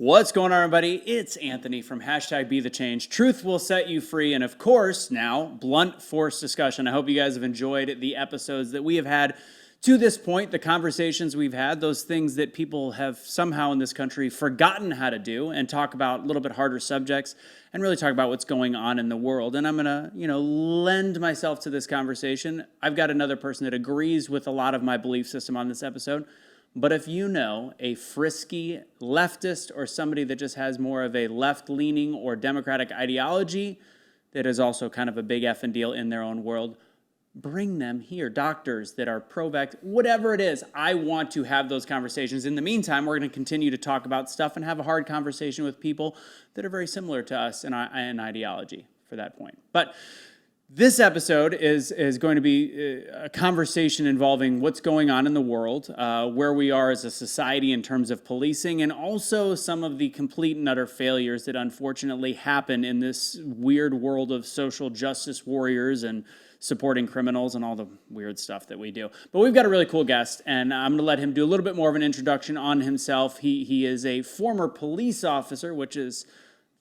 What's going on, everybody? It's Anthony from #BeTheChange. Truth will set you free. And of course, now, blunt force discussion. I hope you guys have enjoyed the episodes that we have had to this point, the conversations we've had, those things that people have somehow in this country forgotten how to do, and talk about a little bit harder subjects and really talk about what's going on in the world. And I'm going to, lend myself to this conversation. I've got another person that agrees with a lot of my belief system on this episode. But if you know a frisky leftist or somebody that just has more of a left-leaning or democratic ideology that is also kind of a big effing deal in their own world, bring them here. Doctors that are pro-vax, whatever it is, I want to have those conversations. In the meantime, we're going to continue to talk about stuff and have a hard conversation with people that are very similar to us in ideology for that point. But this episode is going to be a conversation involving what's going on in the world, where we are as a society in terms of policing, and also some of the complete and utter failures that unfortunately happen in this weird world of social justice warriors and supporting criminals and all the weird stuff that we do. But we've got a really cool guest, and I'm going to let him do a little bit more of an introduction on himself. He is a former police officer, which is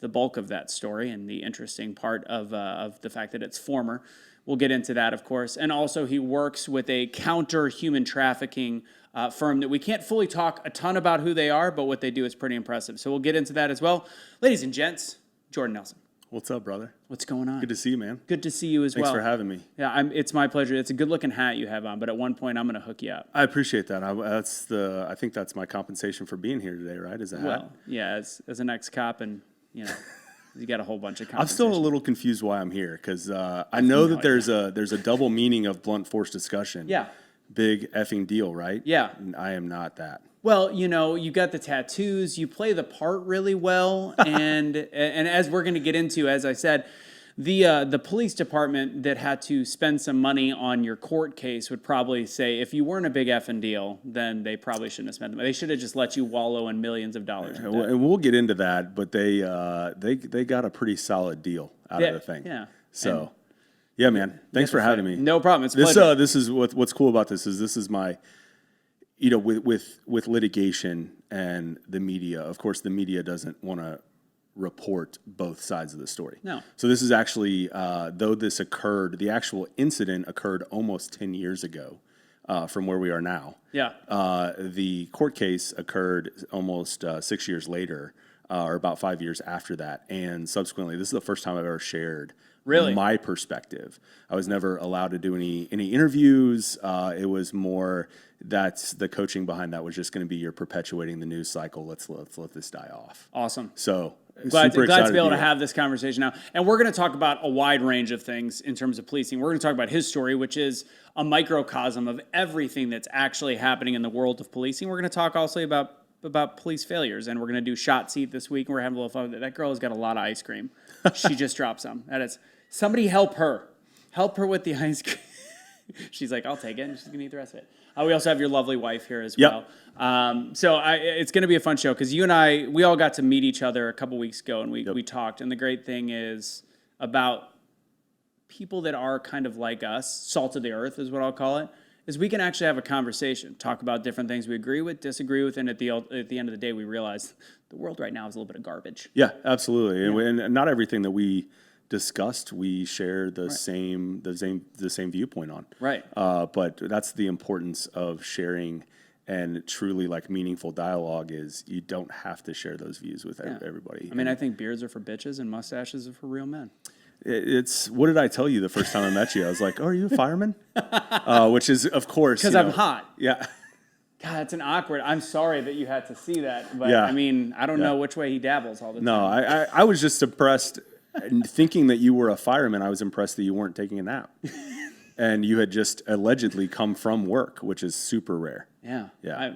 the bulk of that story and the interesting part of the fact that it's former. We'll get into that, of course. And also he works with a counter-human trafficking firm that we can't fully talk a ton about who they are, but what they do is pretty impressive. So we'll get into that as well. Ladies and gents, Jordan Nelson. What's up, brother? What's going on? Good to see you, man. Good to see you as well. Thanks for having me. Yeah, it's my pleasure. It's a good-looking hat you have on, but at one point I'm going to hook you up. I appreciate that. I think that's my compensation for being here today, right? Is a hat? Well, yeah, as an ex-cop and, you got a whole bunch of I'm still a little confused why I'm here, because I know that there's a double meaning of blunt force discussion. Yeah. Big effing deal, right? Yeah. And I am not that. Well, you got the tattoos, you play the part really well, and as we're going to get into, as I said, the police department that had to spend some money on your court case would probably say, if you weren't a big effing deal, then they probably shouldn't have spent the money. They should have just let you wallow in millions of dollars. And we'll get into that, but they got a pretty solid deal out of the thing. Yeah. So, yeah, man. Thanks for having me. No problem. It's a pleasure. This is what's cool about this is my, with litigation and the media. Of course, the media doesn't want to report both sides of the story. No. So this is actually, though this occurred, the actual incident occurred almost 10 years ago from where we are now. Yeah. The court case occurred almost 6 years later, or about 5 years after that. And subsequently, this is the first time I've ever shared my perspective. I was never allowed to do any interviews. It was more, that's the coaching behind that was just going to be, you're perpetuating the news cycle. Let's let this die off. Awesome. So glad to be able to have this conversation now. And we're going to talk about a wide range of things in terms of policing. We're going to talk about his story, which is a microcosm of everything that's actually happening in the world of policing. We're going to talk also about police failures, and we're going to do Shot Seat this week, and we're having a little fun with it. That girl has got a lot of ice cream. She just dropped some. That is, somebody help her. Help her with the ice cream. She's like, I'll take it, and she's going to eat the rest of it. We also have your lovely wife here as well. So it's going to be a fun show, because you and I, we all got to meet each other a couple weeks ago, and we talked. And the great thing is about people that are kind of like us, salt of the earth is what I'll call it, is we can actually have a conversation, talk about different things we agree with, disagree with, and at the end of the day, we realize the world right now is a little bit of garbage. Yeah, absolutely. Yeah. And not everything that we discussed we share the same viewpoint on. Right. But that's the importance of sharing, and truly like meaningful dialogue is you don't have to share those views with everybody. I mean, I think beards are for bitches and mustaches are for real men. It's, what did I tell you the first time I met you? I was like, oh, are you a fireman? Which is, of course, because I'm hot. Yeah. God, it's an awkward. I'm sorry that you had to see that, but I mean, I don't know which way he dabbles all the time. No, I was just impressed. Thinking that you were a fireman, I was impressed that you weren't taking a nap. And you had just allegedly come from work, which is super rare. Yeah.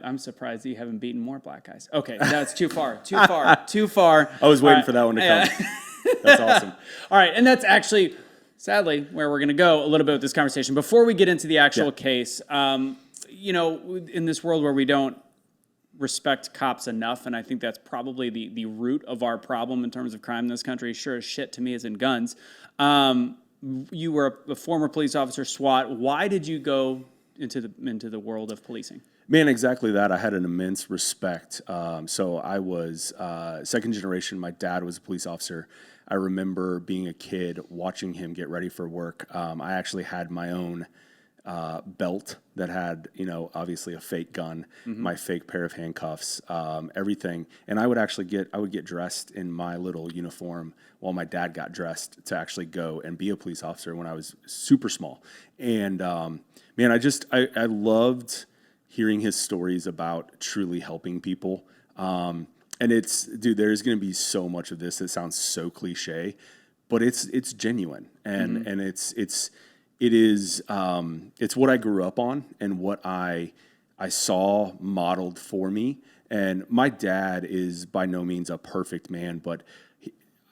I'm surprised that you haven't beaten more black guys. Okay, that's too far. Too far. I was waiting for that one to come. That's awesome. All right, and that's actually, sadly, where we're going to go a little bit with this conversation. Before we get into the actual case, in this world where we don't respect cops enough, and I think that's probably the root of our problem in terms of crime in this country, sure as shit to me as in guns. You were a former police officer, SWAT. Why did you go into the world of policing? Man, exactly that. I had an immense respect. So I was second generation. My dad was a police officer. I remember being a kid watching him get ready for work. I actually had my own belt that had, obviously a fake gun, my fake pair of handcuffs, everything. And I would get dressed in my little uniform while my dad got dressed to actually go and be a police officer when I was super small. And man, I loved hearing his stories about truly helping people. And dude, there's going to be so much of this that sounds so cliche, but it's genuine, and it's what I grew up on and what I saw modeled for me. And my dad is by no means a perfect man, but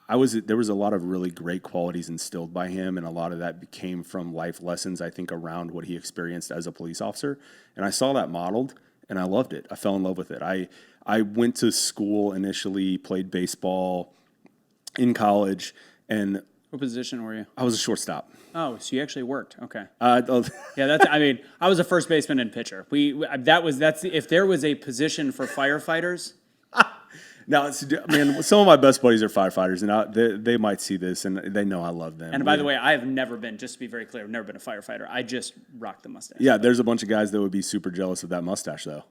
there was a lot of really great qualities instilled by him, and a lot of that came from life lessons, I think, around what he experienced as a police officer. And I saw that modeled, and I loved it. I fell in love with it. I went to school initially, played baseball in college, and what position were you? I was a shortstop. Oh, so you actually worked? Okay. Yeah, I was a first baseman and pitcher. If there was a position for firefighters. Now, man, some of my best buddies are firefighters, and they might see this, and they know I love them. And by the way, I have never been, just to be very clear, I've never been a firefighter. I just rock the mustache. Yeah, there's a bunch of guys that would be super jealous of that mustache, though.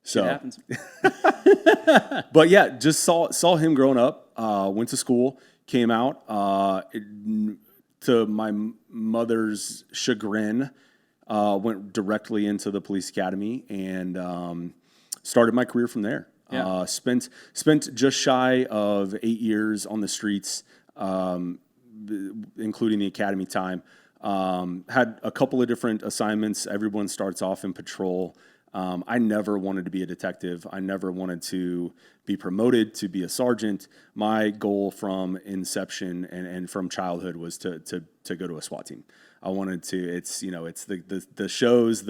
So it happens. But yeah, just saw him growing up, went to school, came out, to my mother's chagrin, went directly into the police academy and started my career from there. Yeah. Spent just shy of 8 years on the streets, including the academy time. Had a couple of different assignments. Everyone starts off in patrol. I never wanted to be a detective. I never wanted to be promoted to be a sergeant. My goal from inception and from childhood was to go to a SWAT team. I wanted to. It's the shows,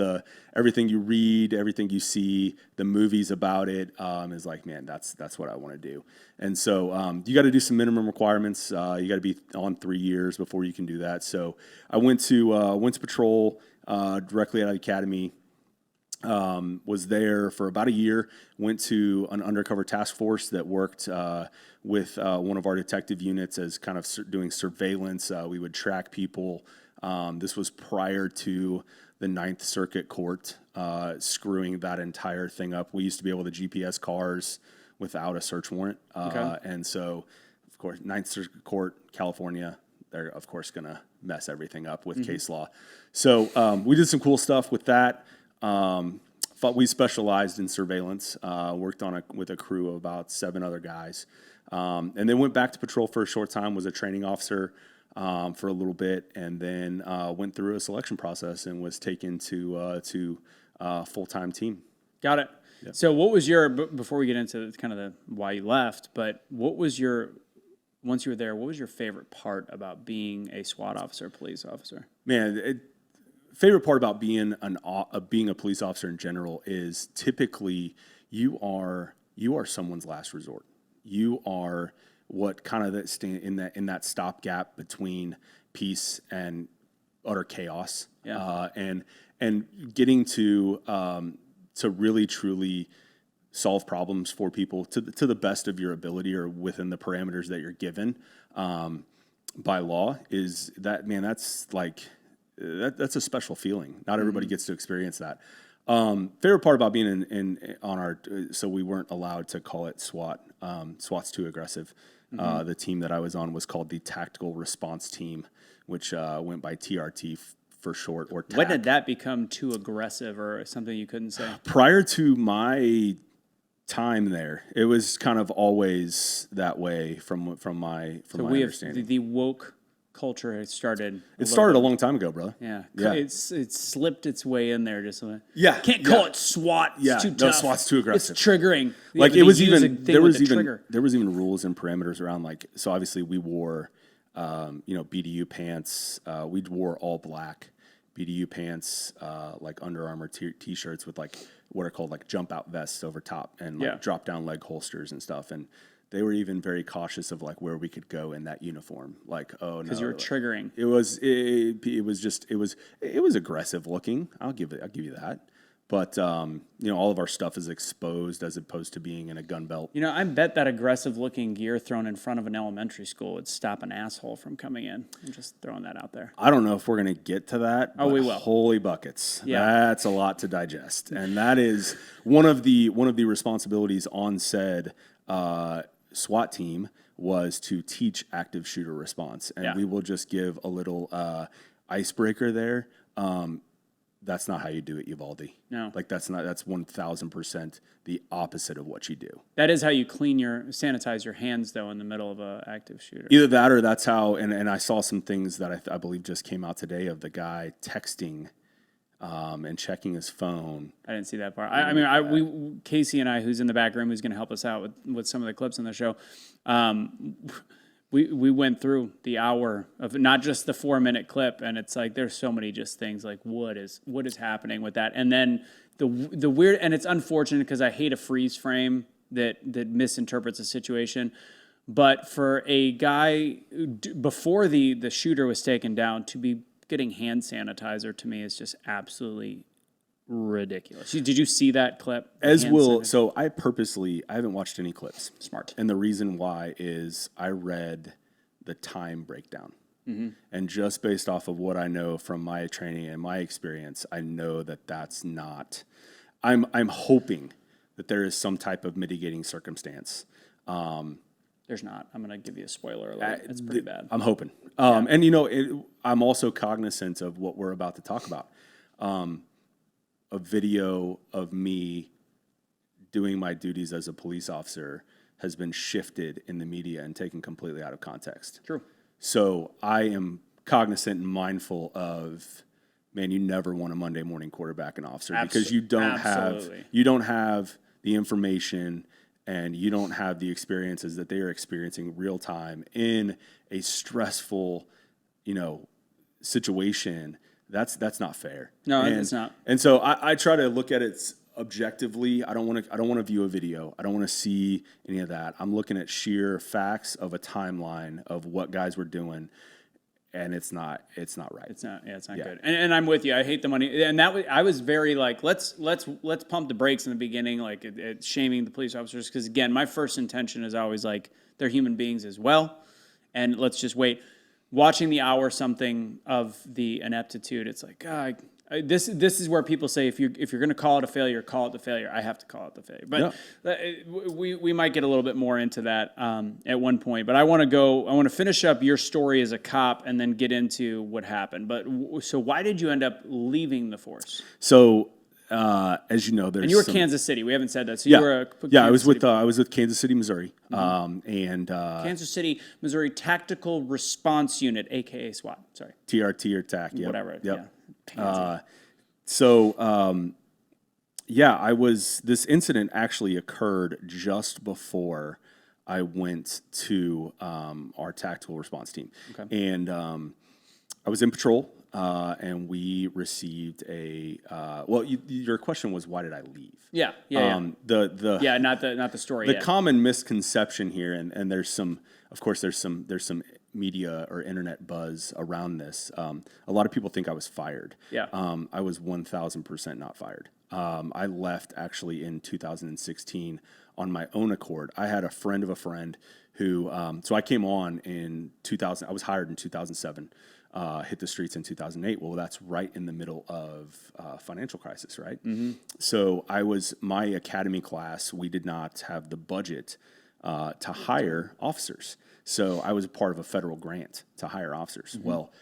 everything you read, everything you see, the movies about it is like, man, that's what I want to do. And so you got to do some minimum requirements. You got to be on 3 years before you can do that. So I went to patrol directly out of the academy. Was there for about a year, went to an undercover task force that worked with one of our detective units as kind of doing surveillance. We would track people. This was prior to the Ninth Circuit Court screwing that entire thing up. We used to be able to GPS cars without a search warrant. Okay. And so, of course, Ninth Circuit Court, California, they're, of course, going to mess everything up with case law. So we did some cool stuff with that. We specialized in surveillance, worked with a crew of about 7 other guys, and then went back to patrol for a short time, was a training officer for a little bit, and then went through a selection process and was taken to a full-time team. Got it. Yep. So what was before we get into kind of the why you left, but once you were there, what was your favorite part about being a SWAT officer, police officer? Man, favorite part about being a police officer in general is typically you are someone's last resort. You are what kind of in that stopgap between peace and utter chaos. Yeah. And getting to really truly solve problems for people to the best of your ability or within the parameters that you're given by law is that, man, that's like. That's a special feeling. Not everybody gets to experience that. Favorite part about being on our, so we weren't allowed to call it SWAT. SWAT's too aggressive. The team that I was on was called the Tactical Response Team, which went by TRT for short, or TAC. When did that become too aggressive or something you couldn't say? Prior to my time there, it was kind of always that way from my understanding. The woke culture has started. It started a long time ago, brother. Yeah. It's slipped its way in there. Just can't call it SWAT. It's yeah, too no, tough. SWAT's too aggressive. It's triggering. Like there was even rules and parameters around, like, so obviously we wore BDU pants. We wore all black BDU pants, like Under Armour t-shirts with like what are called like jump out vests over top and like drop down leg holsters and stuff. And they were even very cautious of like where we could go in that uniform. Like, oh no, because you were triggering. It was aggressive looking. I'll give you that. But, all of our stuff is exposed as opposed to being in a gun belt. I bet that aggressive-looking gear thrown in front of an elementary school would stop an asshole from coming in. I'm just throwing that out there. I don't know if we're going to get to that. Oh, we will. Holy buckets. Yeah. That's a lot to digest. And that is one of the responsibilities on said SWAT team was to teach active shooter response. And we will just give a little icebreaker there. That's not how you do it, Uvalde. No. That's 1,000% the opposite of what you do. That is how you sanitize your hands, though, in the middle of an active shooter. Either that or that's how, and I saw some things that I believe just came out today of the guy texting and checking his phone. I didn't see that part. Casey and I, who's in the back room, who's going to help us out with some of the clips on the show, we went through the hour of not just the 4-minute clip, and it's like there's so many just things like what is happening with that, and then the weird, and it's unfortunate because I hate a freeze frame that misinterprets a situation, but for a guy before the shooter was taken down to be getting hand sanitizer to me is just absolutely ridiculous. Did you see that clip? So I haven't watched any clips. Smart. And the reason why is I read the time breakdown. Mm-hmm. And just based off of what I know from my training and my experience, I know that that's not, I'm hoping that there is some type of mitigating circumstance. There's not. I'm going to give you a spoiler alert. It's pretty bad. I'm hoping. And I'm also cognizant of what we're about to talk about. A video of me doing my duties as a police officer has been shifted in the media and taken completely out of context. True. So I am cognizant and mindful of, man, you never want a Monday morning quarterbacking officer because you don't have the information and you don't have the experiences that they are experiencing real time in a stressful, situation. That's not fair. No, it's not. And so I try to look at it objectively. I don't want to view a video. I don't want to see any of that. I'm looking at sheer facts of a timeline of what guys were doing, and it's not right. It's not good. And I'm with you. I hate the money. And I was very like, let's pump the brakes in the beginning, like shaming the police officers, because again, my first intention is always like they're human beings as well, and let's just wait. Watching the hour something of the ineptitude, it's like, this is where people say if you're going to call it a failure, call it the failure. I have to call it the failure. But we might get a little bit more into that at one point. But I want to finish up your story as a cop and then get into what happened. But so why did you end up leaving the force? So as you know, there's and you were Kansas City. We haven't said that. So you were I was with Kansas City, Missouri, and Kansas City, Missouri Tactical Response Unit, aka SWAT. Sorry, TRT or TAC. Yep. Whatever. Yep. Yeah. This incident actually occurred just before I went to our tactical response team, and I was in patrol. And we received your question was, why did I leave? Yeah. Not the story. The common misconception here, and there's some media or internet buzz around this. A lot of people think I was fired. Yeah. I was 1,000% not fired. I left actually in 2016 on my own accord. I had a friend of a friend who, so I came on in 2000. I was hired in 2007. Hit the streets in 2008. Well, that's right in the middle of financial crisis, right? Mm-hmm. So my academy class, we did not have the budget to hire officers. So I was a part of a federal grant to hire officers. Mm-hmm. Well,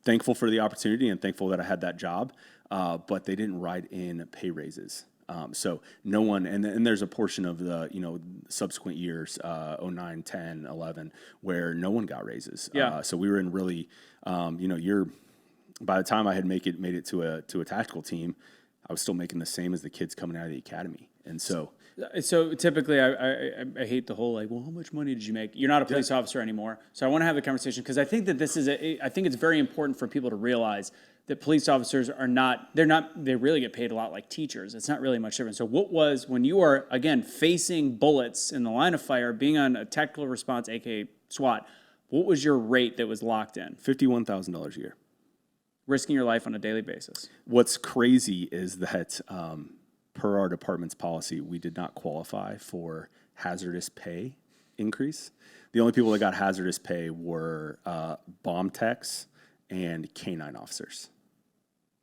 thankful for the opportunity and thankful that I had that job, but they didn't write in pay raises. So no one, and there's a portion of the, subsequent years, 09, 10, 11, where no one got raises. Yeah. So we were in really, by the time I had made it to a tactical team, I was still making the same as the kids coming out of the academy. And so typically I hate the whole like, well, how much money did you make? You're not a police officer anymore. So I want to have the conversation because I think that I think it's very important for people to realize that police officers they really get paid a lot like teachers. It's not really much different. So what was, when you are, again, facing bullets in the line of fire, being on a tactical response, aka SWAT, what was your rate that was locked in? $51,000 a year. risking your life on a daily basis. What's crazy is that per our department's policy, we did not qualify for hazardous pay increase. The only people that got hazardous pay were bomb techs and canine officers.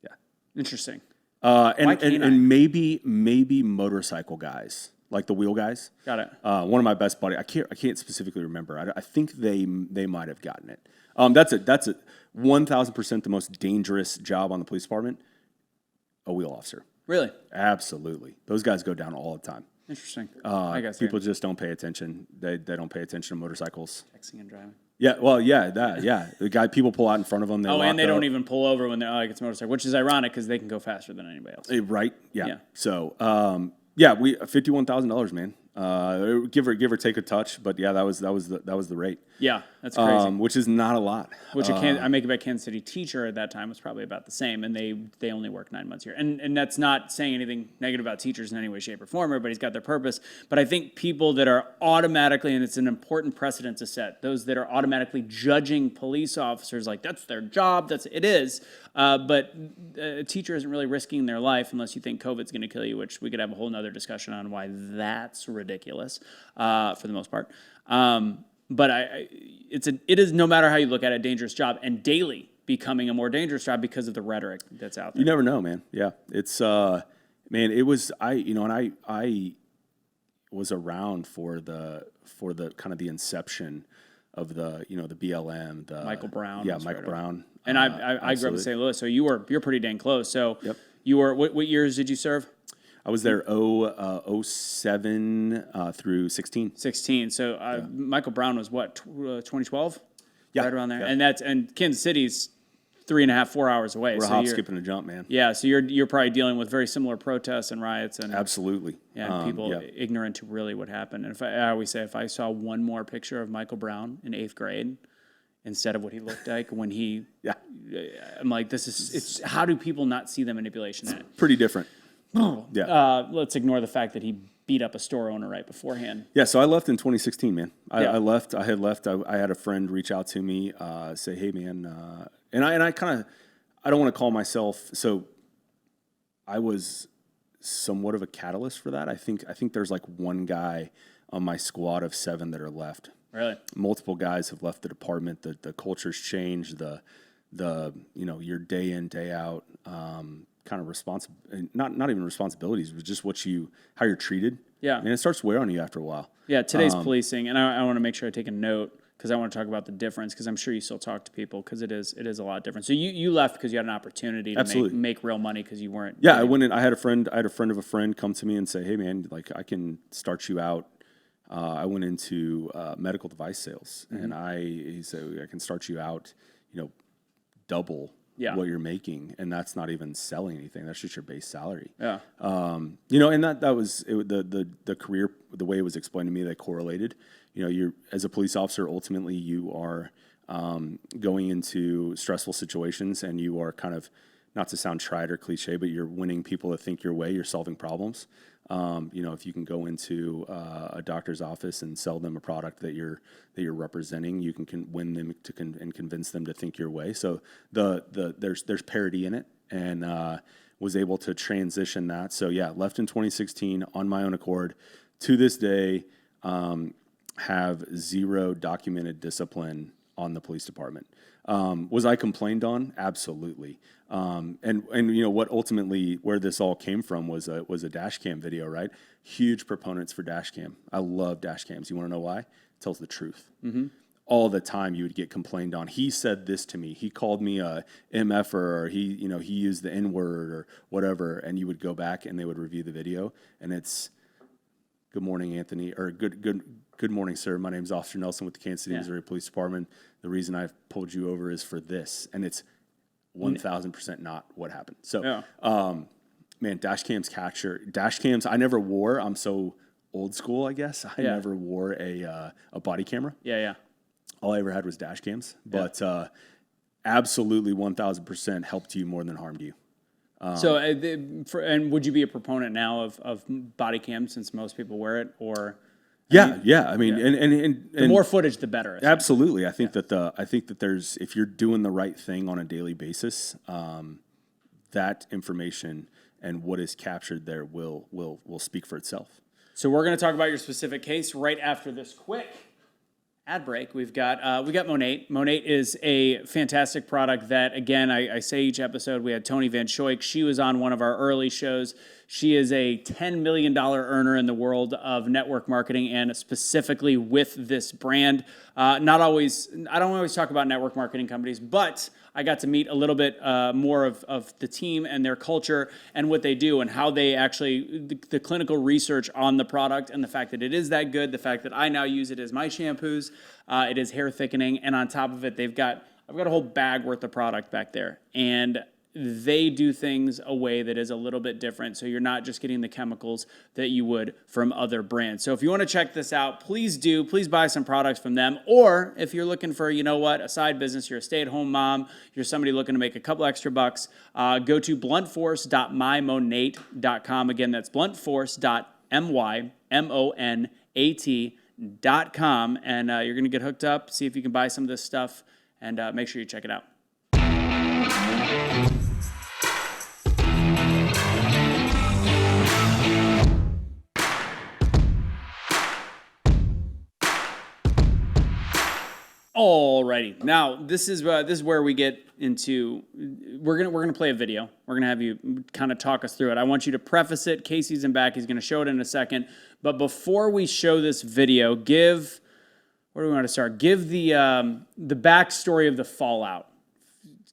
Yeah. Interesting. And maybe motorcycle guys, like the wheel guys. Got it. One of my best buddies, I can't specifically remember. I think they might have gotten it. That's a 1,000% the most dangerous job on the police department. A wheel officer. Really? Absolutely. Those guys go down all the time. Interesting. I guess people just don't pay attention. They don't pay attention to motorcycles. Texting and driving. Yeah, well, yeah, the people pull out in front of them. And they don't even pull over when they're like it's a motorcycle, which is ironic because they can go faster than anybody else. Right? Yeah. So, we $51,000, man. Give or take a touch, but yeah, that was the rate. Yeah, that's crazy. Which is not a lot. Which I make it bet Kansas City teacher at that time was probably about the same, and they only work 9 months here. And that's not saying anything negative about teachers in any way, shape, or form. Everybody's got their purpose, but I think people that are automatically, and it's an important precedent to set, those that are automatically judging police officers like that's their job. It is. But a teacher isn't really risking their life unless you think COVID's going to kill you, which we could have a whole nother discussion on why that's ridiculous for the most part. But it is, no matter how you look at it, a dangerous job, and daily becoming a more dangerous job because of the rhetoric that's out there. You never know, man. Yeah, it's it was I was around for the kind of the inception of the BLM, the Michael Brown. Yeah, Michael Brown. And I grew up in St. Louis, so you're pretty dang close. So yep. You were what years did you serve? I was there 07 through 16. 16. So Michael Brown was what, 2012? Yeah. Right around there. Yeah. And Kansas City's 3.5, 4 hours away. We're a hop, skip, and a jump, man. Yeah, so you're probably dealing with very similar protests and riots and absolutely. Yeah, people ignorant to really what happened. And I always say if I saw one more picture of Michael Brown in 8th grade instead of what he looked like when he I'm like, it's how do people not see the manipulation in it? Pretty different. Let's ignore the fact that he beat up a store owner right beforehand. Yeah, so I left in 2016, man. I had left. I had a friend reach out to me, say, "Hey, man," and I kind of, I don't want to call myself. So I was somewhat of a catalyst for that. I think there's like one guy on my squad of 7 that are left. Really, multiple guys have left the department. The culture's changed. The your day in, day out. Kind of not even responsibilities, but just how you're treated. Yeah. And it starts to wear on you after a while. Yeah, today's policing, and I want to make sure I take a note because I want to talk about the difference because I'm sure you still talk to people because it is a lot different. So you left because you had an opportunity to make real money because you weren't. Yeah, I went in. I had a friend of a friend come to me and say, "Hey, man, like I can start you out." I went into medical device sales, and he said, "I can start you out, double." What you're making, and that's not even selling anything. That's just your base salary. Yeah. And that was the career. The way it was explained to me, they correlated. You're as a police officer, ultimately you are going into stressful situations, and you are kind of, not to sound trite or cliche, but you're winning people to think your way. You're solving problems. If you can go into a doctor's office and sell them a product that you're representing, you can win them and convince them to think your way. So there's parity in it, and was able to transition that. So yeah, left in 2016 on my own accord. To this day, have 0 documented discipline on the police department. Was I complained on? Absolutely. And what ultimately where this all came from was a dash cam video, right? Huge proponents for dash cam. I love dash cams. You want to know why? It tells the truth. Mm-hmm. All the time you would get complained on. He said this to me. He called me a MFer, or he used the N-word or whatever, and you would go back and they would review the video, and it's, "Good morning, Anthony," or Good morning, sir. My name is Officer Nelson with the Kansas City, Missouri Police Department. The reason I've pulled you over is for this. And it's 1,000% not what happened. So, man, dash cams, I never wore, I'm so old school, I guess. I never wore a body camera. Yeah. All I ever had was dash cams. But absolutely 1,000% helped you more than harmed you. And would you be a proponent now of body cam since most people wear it, or Yeah. I mean, and the more footage, the better. Absolutely. I think that there's, if you're doing the right thing on a daily basis, that information and what is captured there will speak for itself. So we're going to talk about your specific case right after this quick ad break. We got Monate. Monate is a fantastic product that, again, I say each episode, we had Tony Van Schoik. She was on one of our early shows. She is a $10 million earner in the world of network marketing, and specifically with this brand. I don't always talk about network marketing companies, but I got to meet a little bit more of the team and their culture and what they do and how they actually, the clinical research on the product and the fact that it is that good, the fact that I now use it as my shampoos, it is hair thickening, and on top of it, I've got a whole bag worth of product back there. And they do things a way that is a little bit different, so you're not just getting the chemicals that you would from other brands. So if you want to check this out, please buy some products from them. Or if you're looking for, a side business, you're a stay-at-home mom, you're somebody looking to make a couple extra bucks, go to bluntforce.mymonate.com. Again, that's bluntforce.mymonate.com, and you're going to get hooked up, see if you can buy some of this stuff, and make sure you check it out. Alrighty, now this is where we get into. We're gonna play a video. We're gonna have you kind of talk us through it. I want you to preface it. Casey's in back. He's gonna show it in a second. But before we show this video, where do we want to start? Give the backstory of the fallout.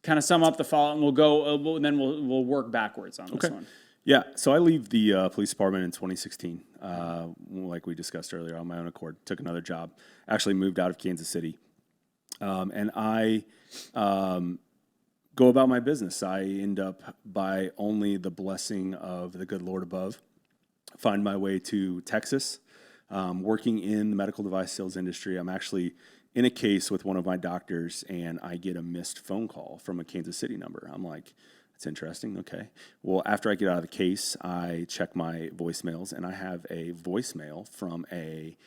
Kind of sum up the fallout, and we'll work backwards on this one. Yeah, so I leave the police department in 2016, like we discussed earlier, on my own accord. Took another job. Actually moved out of Kansas City. And I go about my business. I end up, by only the blessing of the good Lord above, find my way to Texas, working in the medical device sales industry. I'm actually in a case with one of my doctors, and I get a missed phone call from a Kansas City number. I'm like, that's interesting. Okay. Well, after I get out of the case, I check my voicemails, and I have a voicemail from a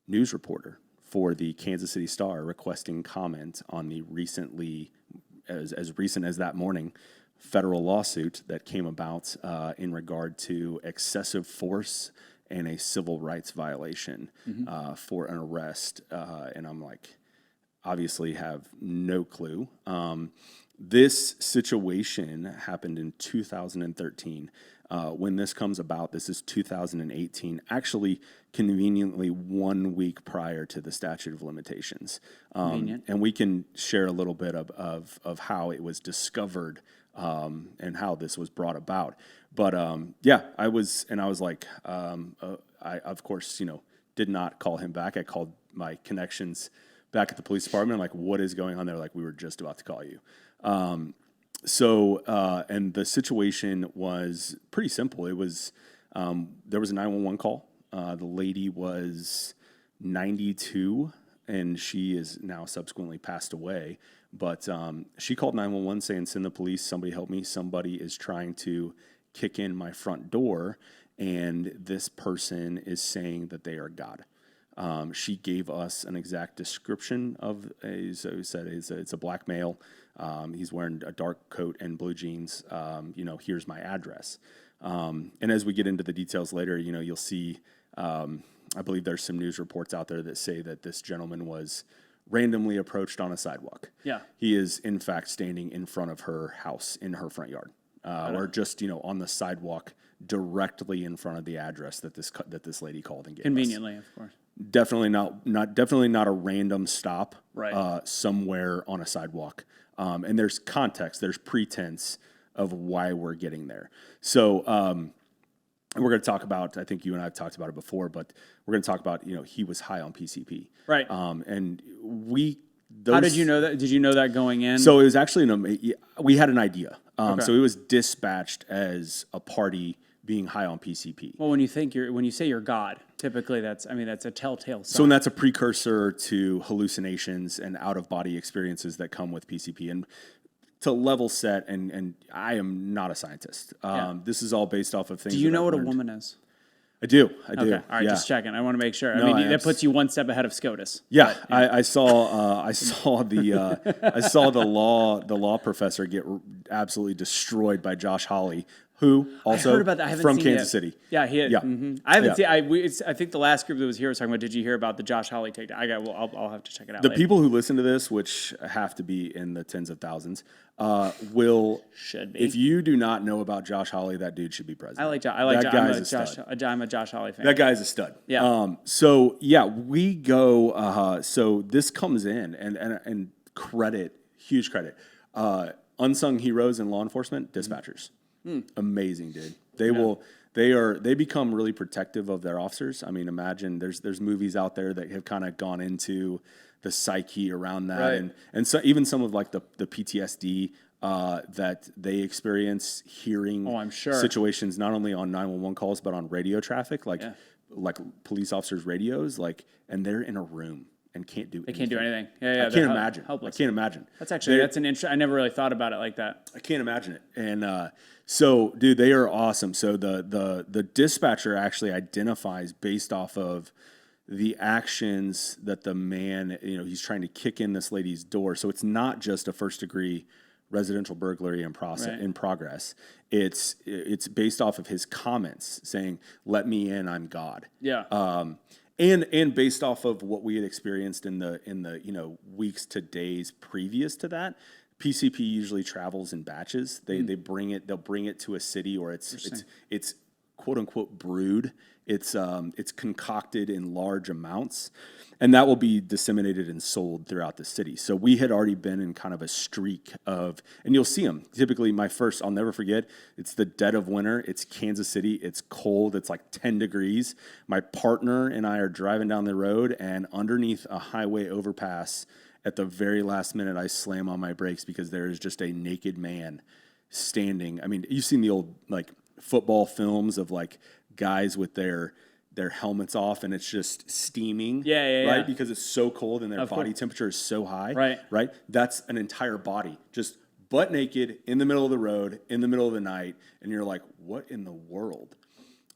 news reporter for the Kansas City Star requesting comment on the recently, as recent as that morning, federal lawsuit that came about in regard to excessive force and a civil rights violation for an arrest. And I'm like, obviously have no clue. This situation happened in 2013. When this comes about, this is 2018, actually conveniently 1 week prior to the statute of limitations. And we can share a little bit of how it was discovered and how this was brought about. But I was like, I, of course, did not call him back. I called my connections back at the police department. I'm like, what is going on there? Like, we were just about to call you. And the situation was pretty simple. It was, there was a 911 call. The lady was 92, and she is now subsequently passed away. But she called 911 saying, send the police, somebody help me. Somebody is trying to kick in my front door, and this person is saying that they are God. She gave us an exact description of it's a black male. He's wearing a dark coat and blue jeans. Here's my address. And as we get into the details later, you'll see, I believe there's some news reports out there that say that this gentleman was randomly approached on a sidewalk. Yeah. He is, in fact, standing in front of her house in her front yard, or just, on the sidewalk directly in front of the address that this lady called and gave Conveniently, us. Of course. Definitely not a random stop, right. Somewhere on a sidewalk. And there's context, there's pretense of why we're getting there. So we're going to talk about, I think you and I have talked about it before, but we're going to talk about, he was high on PCP. Right. And how did you know that? Did you know that going in? So it was actually, we had an idea. So it was dispatched as a party being high on PCP. Well, when you say you're God, typically that's a telltale sign. So and that's a precursor to hallucinations and out-of-body experiences that come with PCP. And to level set, and I am not a scientist. This is all based off of things. Do you know what a woman is? I do. Okay, all right, yeah. just checking. I want to make sure. No, I mean, that puts you one step ahead of SCOTUS. Yeah, but, I saw the law professor get absolutely destroyed by Josh Hawley, who also I heard about that. I haven't from seen Kansas it. City. Yeah, he. Yeah. I haven't seen. I think the last group that was here was talking about. Did you hear about the Josh Hawley takedown? I'll have to check it out. The later. people who listen to this, which have to be in the tens of thousands, should be. If you do not know about Josh Hawley, that dude should be president. I'm a Josh Hawley fan. That guy's a stud. Yeah. So yeah, we go. So this comes in and credit, huge credit. Unsung heroes in law enforcement, dispatchers. Amazing, dude. They become really protective of their officers. I mean, imagine there's movies out there that have kind of gone into the psyche around that, right. and so even some of like the PTSD that they experience hearing I'm sure. situations not only on 911 calls but on radio traffic, like police officers' radios, and they're in a room and can't do anything. Can't do anything. Yeah, I can't imagine. Helpless. I can't imagine. That's an interesting. I never really thought about it like that. I can't imagine it. And so, dude, they are awesome. So the dispatcher actually identifies based off of the actions that the man, he's trying to kick in this lady's door. So it's not just a first degree residential burglary in progress. It's based off of his comments saying, "Let me in, I'm God." Yeah. And based off of what we had experienced in the weeks to days previous to that, PCP usually travels in batches. They'll bring it to a city, or it's quote unquote brewed. It's concocted in large amounts, and that will be disseminated and sold throughout the city. So we had already been in kind of a streak of, and you'll see them. Typically, I'll never forget, it's the dead of winter. It's Kansas City. It's cold. It's like 10 degrees. My partner and I are driving down the road, and underneath a highway overpass, at the very last minute, I slam on my brakes because there is just a naked man standing. I mean, you've seen the old football films of guys with their helmets off and it's just steaming, right? Yeah. Because it's so cold and their body temperature is so high, right? That's an entire body, just butt naked in the middle of the road, in the middle of the night, and you're like, what in the world?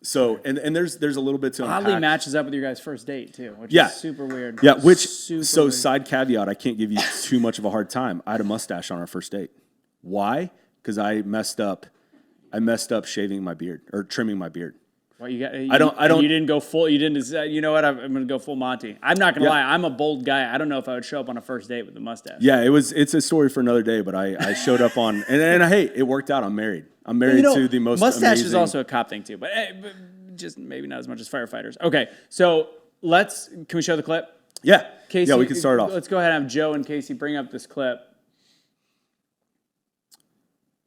So, and there's a little bit to unpack. Oddly matches up with your guys' first date too, which is super weird. Yeah, weird. Side caveat, I can't give you too much of a hard time. I had a mustache on our first date. Why? Because I messed up shaving my beard or trimming my beard. Well, you didn't go full. You didn't. You know what? I'm going to go full Monty. I'm not going to lie. I'm a bold guy. I don't know if I would show up on a first date with a mustache. Yeah, it's a story for another day. But I showed up on and hey, it worked out. I'm married. I'm married to the most mustache amazing. is also a cop thing too, but just maybe not as much as firefighters. Okay, so can we show the clip? Yeah, Casey, we can start off. Let's go ahead and have Joe and Casey bring up this clip.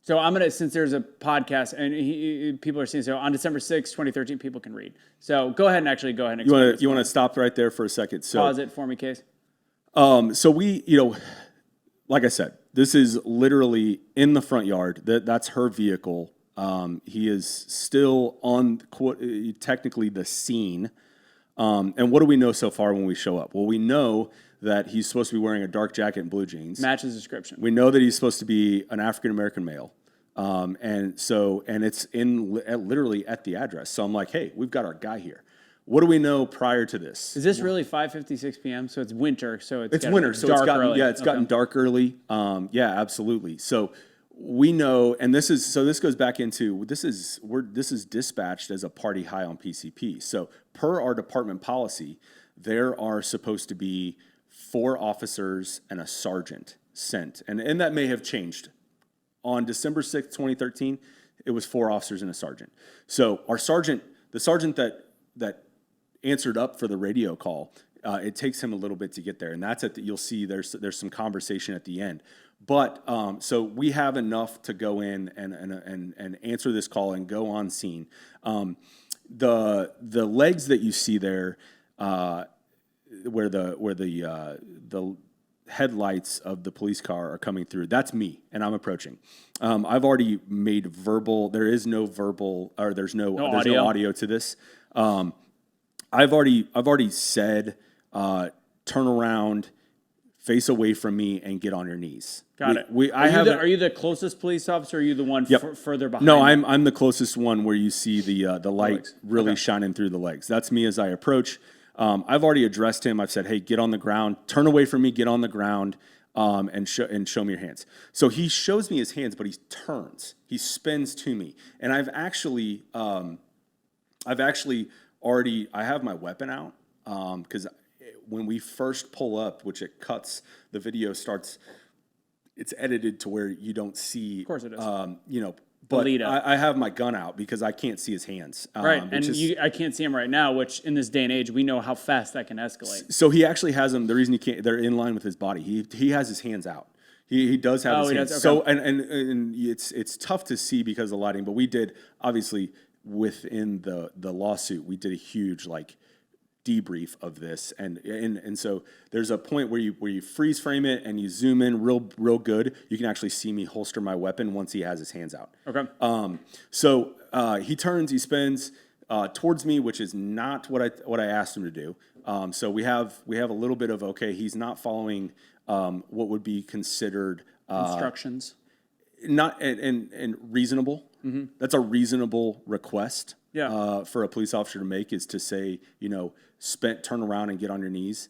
So I'm going to, since there's a podcast and people are seeing, so on December 6, 2013, people can read. So go ahead and explain. You want to stop right there for a second. So pause it for me, Case. So we, like I said, this is literally in the front yard. That's her vehicle. He is still on technically the scene. And what do we know so far when we show up? Well, we know that he's supposed to be wearing a dark jacket and blue jeans. Matches description. We know that he's supposed to be an African-American male. And it's literally at the address. So I'm like, hey, we've got our guy here. What do we know prior to this? Is this really 5:56 p.m.? So it's winter. So it's winter. So it's gotten early. Yeah, it's gotten dark early. Yeah, absolutely. So we know, and this goes back into this is dispatched as a party high on PCP. So per our department policy, there are supposed to be 4 officers and a sergeant sent, and that may have changed. On December 6th, 2013, it was 4 officers and a sergeant. So our sergeant, the sergeant that answered up for the radio call, it takes him a little bit to get there, and that's you'll see there's some conversation at the end. But so we have enough to go in and answer this call and go on scene. The legs that you see there, where the headlights of the police car are coming through, that's me, and I'm approaching. I've already made verbal. There is no verbal, or there's no audio to this. I've already said, turn around, face away from me and get on your knees. Got it. Are you the closest police officer, or are you the one further behind? No, I'm the closest one where you see the light really shining through the legs. That's me as I approach. I've already addressed him. I've said, hey, get on the ground, turn away from me, get on the ground, and show me your hands. So he shows me his hands, but he turns. He spins to me. And I've actually already, I have my weapon out, because when we first pull up, which it cuts, the video starts, it's edited to where you don't see. Of course it is. But I have my gun out because I can't see his hands. Right, and I can't see him right now, which in this day and age, we know how fast that can escalate. So he actually has them. The reason he can't, they're in line with his body. He has his hands out. He does have his hands. Does? Okay. So and it's tough to see because of the lighting, but we did, obviously, within the lawsuit, we did a huge debrief of this, and so there's a point where you freeze frame it and you zoom in real good. You can actually see me holster my weapon once he has his hands out. Okay. So he turns, he spins towards me, which is not what I asked him to do. So we have a little bit of, okay, he's not following what would be considered instructions. Not and reasonable. Mm-hmm. That's a reasonable request. Yeah. For a police officer to make, is to say, turn around and get on your knees,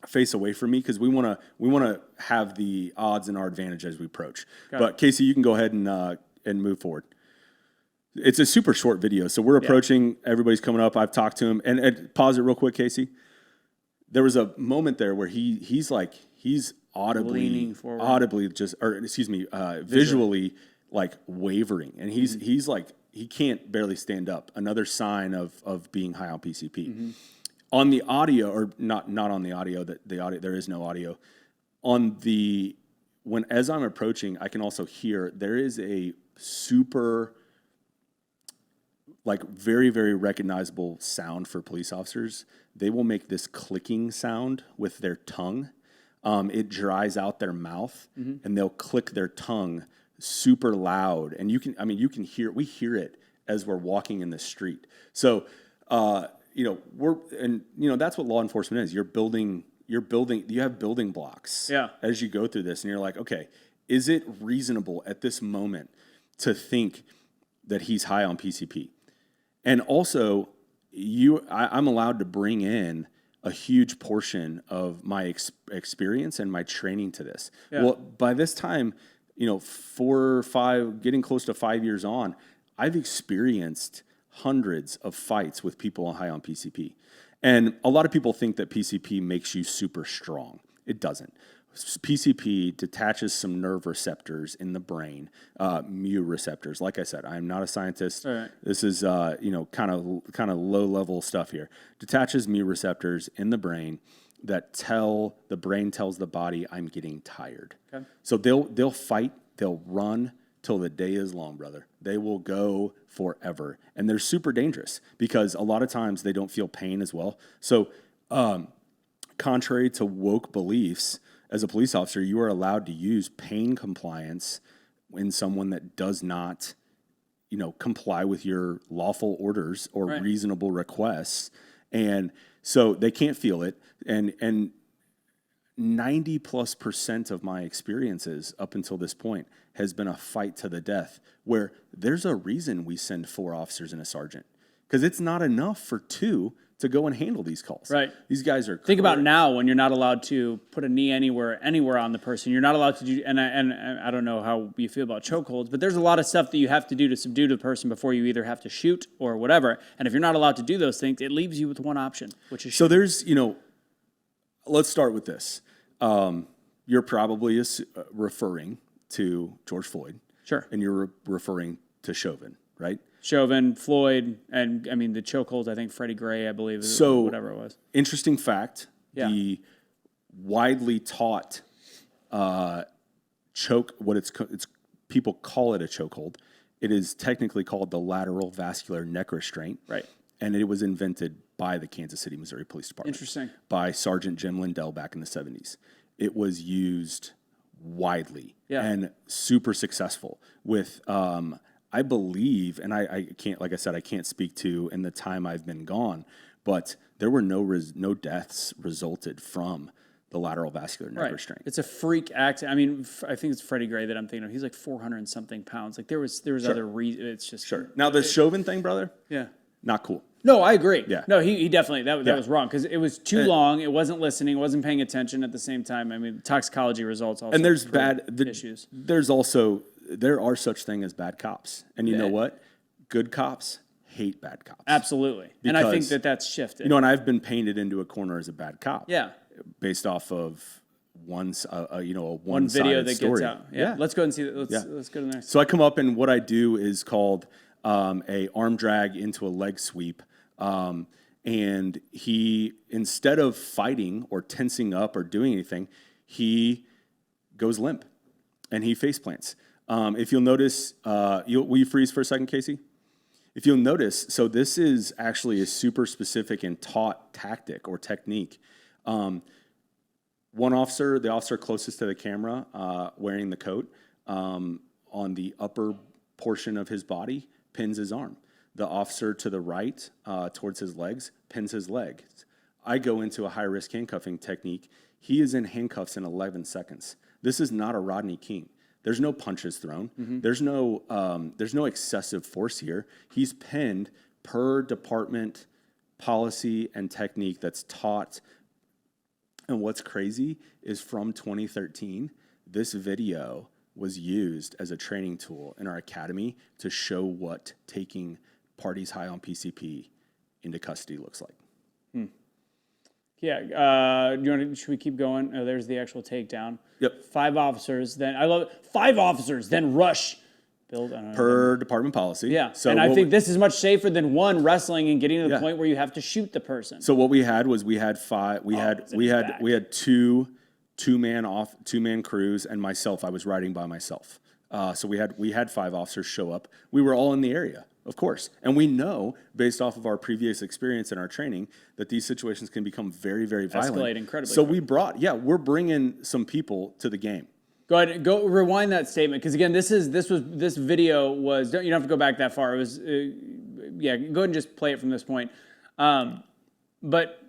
face away from me, because we want to have the odds in our advantage as we approach. But Casey, you can go ahead and move forward. It's a super short video, so we're approaching. Everybody's coming up. I've talked to him, and pause it real quick, Casey. There was a moment there where he's audibly visually wavering, and he's like, he can't barely stand up. Another sign of being high on PCP. Mm-hmm. On the audio, or not on the audio, there is no audio. As I'm approaching, I can also hear there is a super very, very recognizable sound for police officers. They will make this clicking sound with their tongue. It dries out their mouth, and they'll click their tongue super loud, and we hear it as we're walking in the street. So, that's what law enforcement is. You have building blocks as you go through this, and you're like, okay, is it reasonable at this moment to think that he's high on PCP? And also, I'm allowed to bring in a huge portion of my experience and my training to this. Yeah. Well, by this time, 4 or 5, getting close to 5 years on, I've experienced hundreds of fights with people high on PCP. And a lot of people think that PCP makes you super strong. It doesn't. PCP detaches some nerve receptors in the brain, mu receptors. Like I said, I'm not a scientist. Right. This is kind of low level stuff here. Detaches mu receptors in the brain that the brain tells the body, I'm getting tired. Okay. So they'll fight, they'll run till the day is long, brother. They will go forever, and they're super dangerous because a lot of times they don't feel pain as well. So, contrary to woke beliefs, as a police officer, you are allowed to use pain compliance in someone that does not, comply with your lawful orders or reasonable requests. And so they can't feel it. And 90+% of my experiences up until this point has been a fight to the death, where there's a reason we send 4 officers and a sergeant, because it's not enough for 2 to go and handle these calls. Right. These guys are. Think about now when you're not allowed to put a knee anywhere on the person. You're not allowed to do, and I don't know how you feel about chokeholds, but there's a lot of stuff that you have to do to subdue the person before you either have to shoot or whatever. And if you're not allowed to do those things, it leaves you with one option, which is shoot. So there's, let's start with this. You're probably referring to George Floyd. Sure. And you're referring to Chauvin, right? Chauvin, Floyd, and the chokeholds, I think Freddie Gray, I believe, whatever it was. Interesting fact, the widely taught people call it a chokehold. It is technically called the lateral vascular neck restraint. Right. And it was invented by the Kansas City, Missouri Police Department. Interesting. By Sergeant Jim Lindell back in the 70s. It was used widely and super successful with... I believe, and I can't, like I said, I can't speak to in the time I've been gone, but there were no deaths resulted from the lateral vascular neck restraint. It's a freak accident. I mean, I think it's Freddie Gray that I'm thinking of. He's like 400 and something pounds. Like there was other reasons. It's just Now the Chauvin thing, brother. Yeah. Not cool. No, I agree. Yeah. No, he definitely that was wrong because it was too long. It wasn't listening. It wasn't paying attention at the same time. I mean, toxicology results also. And there's issues. There are such thing as bad cops, and you know what? Good cops hate bad cops. Absolutely. And I think that's shifted. You know, and I've been painted into a corner as a bad cop. Yeah. Based off of one video that story. gets out. Yeah. Let's go and see that. Let's go to the next. So I come up and what I do is called a arm drag into a leg sweep. And he, instead of fighting or tensing up or doing anything, he goes limp and he face plants. If you'll notice, will you freeze for a second, Casey? If you'll notice, so this is actually a super specific and taught tactic or technique. One officer, the officer closest to the camera, wearing the coat, on the upper portion of his body, pins his arm. The officer to the right, towards his legs, pins his leg. I go into a high-risk handcuffing technique. He is in handcuffs in 11 seconds. This is not a Rodney King. There's no punches thrown. There's no excessive force here. He's pinned per department policy and technique that's taught. And what's crazy is from 2013, this video was used as a training tool in our academy to show what taking parties high on PCP into custody looks like. Yeah. Should we keep going? Oh, there's the actual takedown. Yep. 5 officers. Then I love it. 5 officers. Then rush. Per department policy. Yeah. So I think this is much safer than one wrestling and getting to the point where you have to shoot the person. So what we had was we had 5. We had two-man crews and myself. I was riding by myself. So we had 5 officers show up. We were all in the area, of course. And we know, based off of our previous experience and our training, that these situations can become very, very violent. Escalate incredibly. So we're bringing some people to the game. Go ahead, go rewind that statement because again, this video was. You don't have to go back that far. It was, go ahead and just play it from this point. But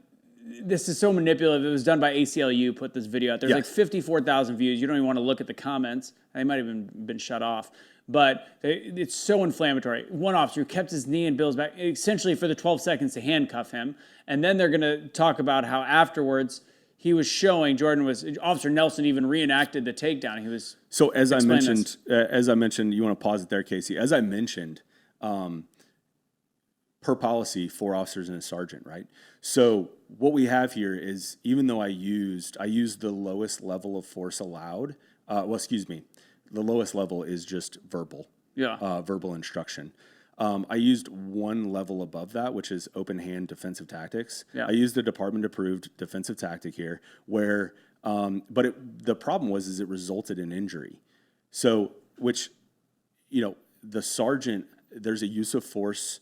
this is so manipulative. It was done by ACLU. Put this video out. There's like 54,000 views. You don't even want to look at the comments. They might have even been shut off. But it's so inflammatory. One officer who kept his knee in Bill's back, essentially for the 12 seconds to handcuff him, and then they're going to talk about how afterwards. He was showing Officer Nelson even reenacted the takedown. He was as I mentioned, you want to pause it there, Casey. As I mentioned, per policy, 4 officers and a sergeant, right? So what we have here is even though I used the lowest level of force allowed. The lowest level is just verbal. Verbal instruction. I used one level above that, which is open hand defensive tactics. I used the department approved defensive tactic here where, the problem was it resulted in injury. So, the sergeant, there's a use of force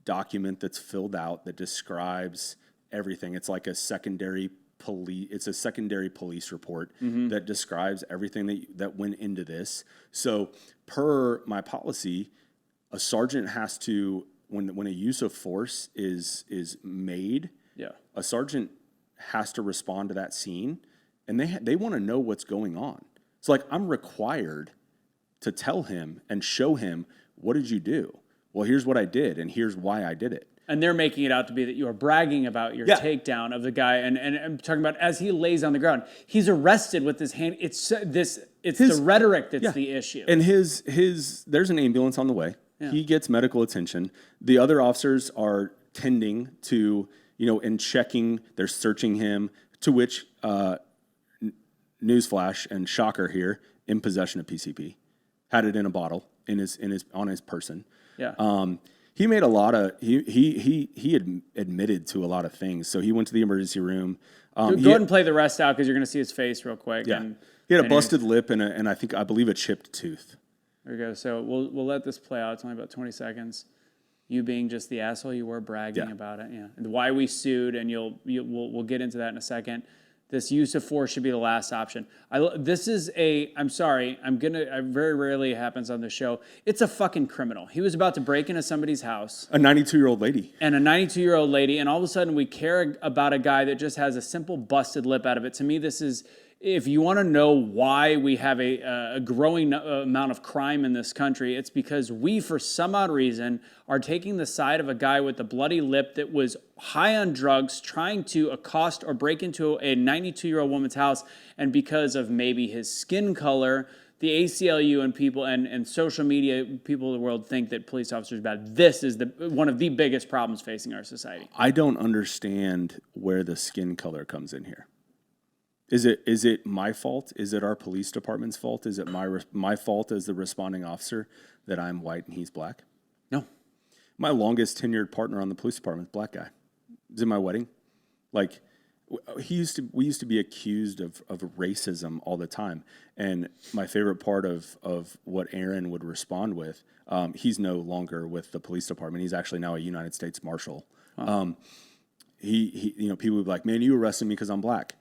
document that's filled out that describes everything. It's like a secondary police report that describes everything that went into this. So per my policy, a sergeant has to, when a use of force is made, a sergeant has to respond to that scene, and they want to know what's going on. It's like I'm required to tell him and show him, what did you do? Well, here's what I did, and here's why I did it. And they're making it out to be that you are bragging about your takedown of the guy, and I'm talking about as he lays on the ground, he's arrested with his hand. It's the rhetoric that's the issue. And there's an ambulance on the way. Yeah. He gets medical attention. The other officers are tending to, and checking. They're searching him. To which, newsflash and shocker here, in possession of PCP, had it in a bottle on his person. Yeah. He made a lot of he admitted to a lot of things. So he went to the emergency room. Go ahead and play the rest out because you're going to see his face real quick. Yeah. He had a busted lip and I believe a chipped tooth. There we go. So we'll let this play out. It's only about 20 seconds. You being just the asshole you were, bragging about it. Yeah. And why we sued, and we'll get into that in a second. This use of force should be the last option. I'm sorry, very rarely it happens on the show. It's a fucking criminal. He was about to break into somebody's house. A 92-year-old lady. And a 92-year-old lady, and all of a sudden we care about a guy that just has a simple busted lip out of it. To me, this is, if you want to know why we have a growing amount of crime in this country, it's because we, for some odd reason, are taking the side of a guy with a bloody lip that was high on drugs, trying to accost or break into a 92-year-old woman's house, and because of maybe his skin color, the ACLU and people and social media people of the world think that police officers are bad. This is one of the biggest problems facing our society. I don't understand where the skin color comes in here. Is it my fault? Is it our police department's fault? Is it my fault as the responding officer that I'm white and he's black? No. My longest tenured partner on the police department, black guy, was in my wedding. Like, we used to be accused of racism all the time. And my favorite part of what Aaron would respond with, he's no longer with the police department. He's actually now a United States Marshal. Wow. People would be like, man, you arrested me because I'm black.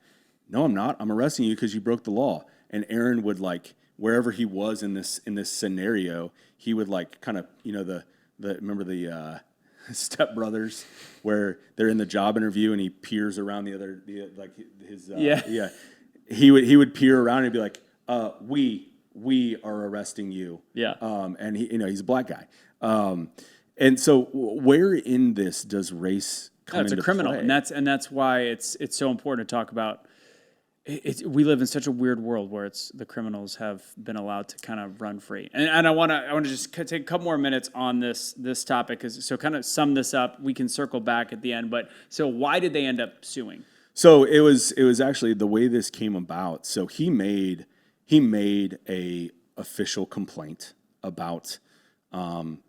No, I'm not. I'm arresting you because you broke the law. And Aaron would, like, wherever he was in this scenario, he would, like, kind of, remember the Step Brothers, where they're in the job interview and he peers around he would peer around and be like, we are arresting you. Yeah. And he's a black guy. And so where in this does race come into play? It's a criminal, and that's why it's so important to talk about. We live in such a weird world where the criminals have been allowed to kind of run free. And I want to just take a couple more minutes on this topic, so kind of sum this up. We can circle back at the end, but so why did they end up suing? So it was actually the way this came about. So he made a official complaint about the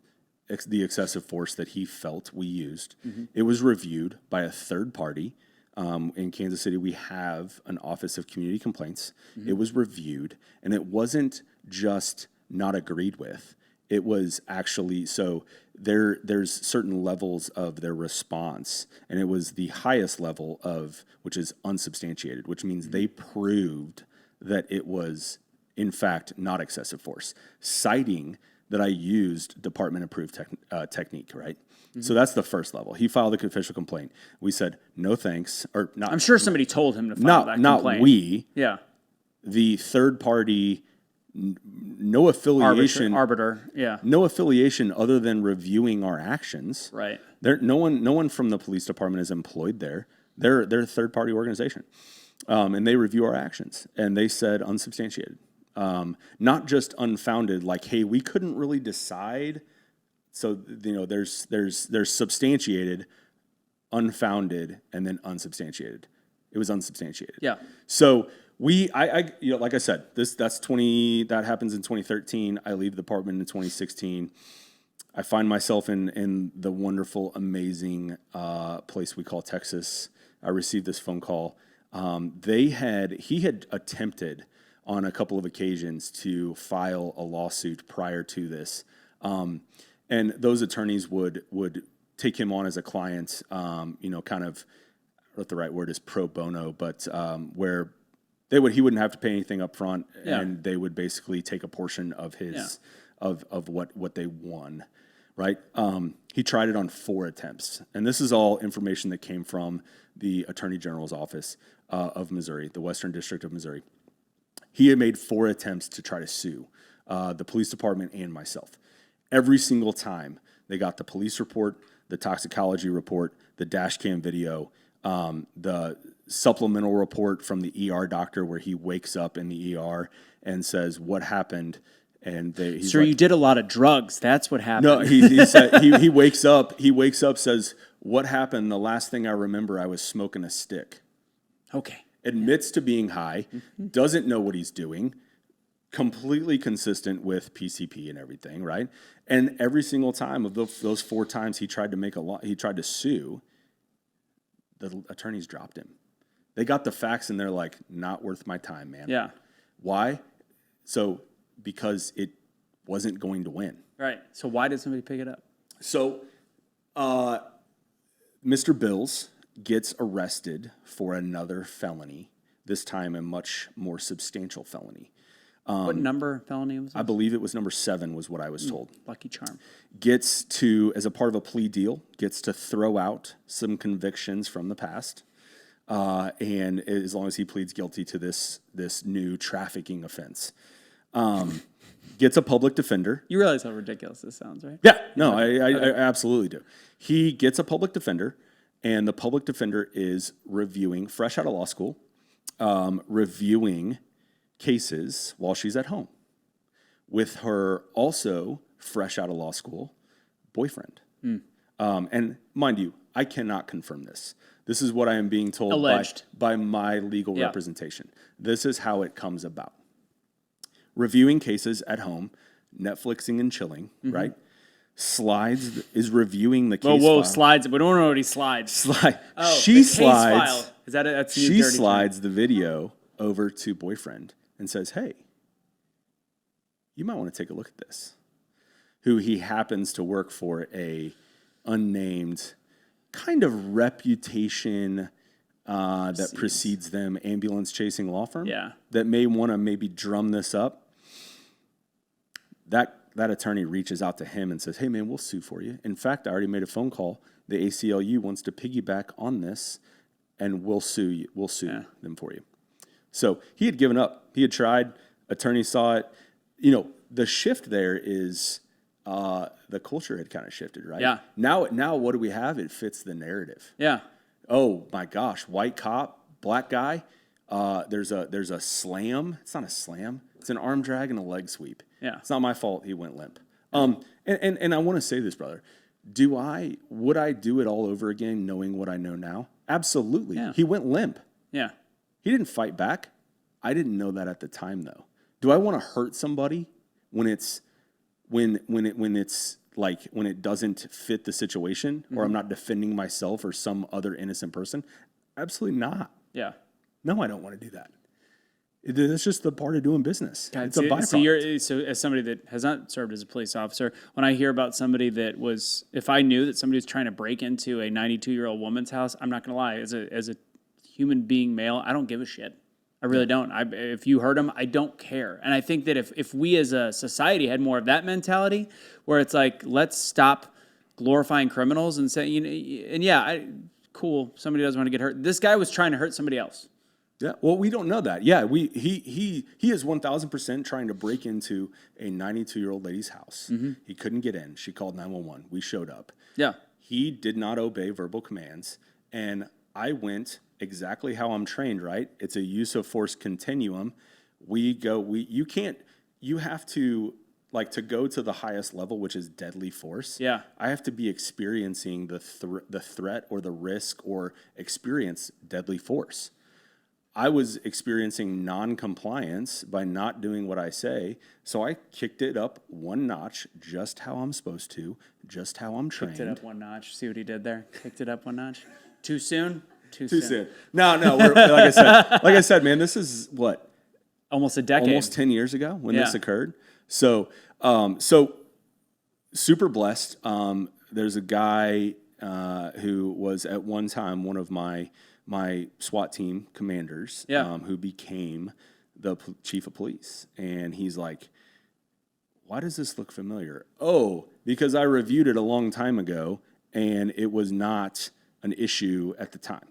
excessive force that he felt we used. Mm-hmm. It was reviewed by a third party. In Kansas City, we have an Office of Community Complaints. Mm-hmm. It was reviewed, and it wasn't just not agreed with. It was actually, so there's certain levels of their response, and it was the highest level which is unsubstantiated, which means they proved that it was, in fact, not excessive force, citing that I used department-approved technique, right? Mm-hmm. So that's the first level. He filed a official complaint. We said, no thanks, or not. I'm sure somebody told him to file that complaint. Not we. Yeah. The third party, no affiliation. Arbiter, yeah. No affiliation other than reviewing our actions. Right. No one from the police department is employed there. They're a third party organization. And they review our actions. And they said unsubstantiated. Not just unfounded, like, hey, we couldn't really decide. So, there's substantiated, unfounded, and then unsubstantiated. It was unsubstantiated. Yeah. So like I said, that happens in 2013. I leave the department in 2016. I find myself in the wonderful, amazing place we call Texas. I received this phone call. He had attempted on a couple of occasions to file a lawsuit prior to this. And those attorneys would take him on as a client, kind of, I don't know what the right word is, pro bono, but where he wouldn't have to pay anything up front, and they would basically take a portion of his of what they won, right? He tried it on 4 attempts, and this is all information that came from the Attorney General's office of Missouri, the Western District of Missouri. He had made 4 attempts to try to sue the police department and myself. Every single time, they got the police report, the toxicology report, the dash cam video, the supplemental report from the ER doctor where he wakes up in the ER and says, what happened? And Sir, you did a lot of drugs. That's what happened. No, he said he wakes up, says, what happened? The last thing I remember, I was smoking a stick. Okay. Admits to being high, doesn't know what he's doing, completely consistent with PCP and everything, right? And every single time of those 4 times he tried to sue, the attorneys dropped him. They got the facts and they're like, not worth my time, man. Yeah. Why? So because it wasn't going to win. Right. So why did somebody pick it up? So Mr. Bills gets arrested for another felony this time a much more substantial felony. What number felony was this? I believe it was number 7 was what I was told. Lucky charm. Gets to, as a part of a plea deal, gets to throw out some convictions from the past. And as long as he pleads guilty to this new trafficking offense. Gets a public defender. You realize how ridiculous this sounds, right? Yeah, no, I absolutely do. He gets a public defender, and the public defender is reviewing, fresh out of law school, reviewing cases while she's at home with her also fresh out of law school boyfriend. And mind you, I cannot confirm this. This is what I am being told by my legal representation. This is how it comes about. Reviewing cases at home, Netflixing and chilling, right? Slides is reviewing the case file. Slides. We don't know what he slides. Oh, she slides. File. Is that that's she slides the video over to boyfriend and says, "Hey, you might want to take a look at this." Who he happens to work for a unnamed kind of reputation that precedes them, ambulance chasing law firm. Yeah. That may want to maybe drum this up. That attorney reaches out to him and says, "Hey man, we'll sue for you. In fact, I already made a phone call. The ACLU wants to piggyback on this, and we'll sue you. We'll sue them for you." So he had given up. He had tried. Attorney saw it. You know, the shift there is the culture had kind of shifted, right? Yeah. Now what do we have? It fits the narrative. Yeah. Oh my gosh, white cop, black guy. There's a slam. It's not a slam. It's an arm drag and a leg sweep. Yeah. It's not my fault he went limp. And I want to say this, brother. Would I do it all over again knowing what I know now? Absolutely. Yeah. He went limp. Yeah. He didn't fight back. I didn't know that at the time though. Do I want to hurt somebody when it doesn't fit the situation, or I'm not defending myself or some other innocent person? Absolutely not. Yeah. No, I don't want to do that. It's just the part of doing business. God, it's a byproduct. So as somebody that has not served as a police officer, when I hear about somebody that was, if I knew that somebody was trying to break into a 92-year-old woman's house, I'm not going to lie, as a human being male, I don't give a shit. I really don't. If you hurt them, I don't care. And I think that if we as a society had more of that mentality, where it's like, let's stop glorifying criminals and say, cool, somebody doesn't want to get hurt. This guy was trying to hurt somebody else. Yeah, well, we don't know that. Yeah, he is 1,000% trying to break into a 92-year-old lady's house. Mm-hmm. He couldn't get in. She called 911. We showed up. Yeah. He did not obey verbal commands, and I went exactly how I'm trained, right? It's a use of force continuum. You have to, like, to go to the highest level, which is deadly force. Yeah. I have to be experiencing the threat or the risk or experience deadly force. I was experiencing non-compliance by not doing what I say, so I kicked it up one notch, just how I'm supposed to, just how I'm trained. Kicked it up one notch. See what he did there? Kicked it up one notch. Too soon? Too soon. No. Like I said, man, this is what? Almost a decade. Almost 10 years ago when this occurred. So super blessed. There's a guy who was at one time one of my SWAT team commanders, who became the chief of police. And he's like, "Why does this look familiar?" "Oh, because I reviewed it a long time ago and it was not an issue at the time."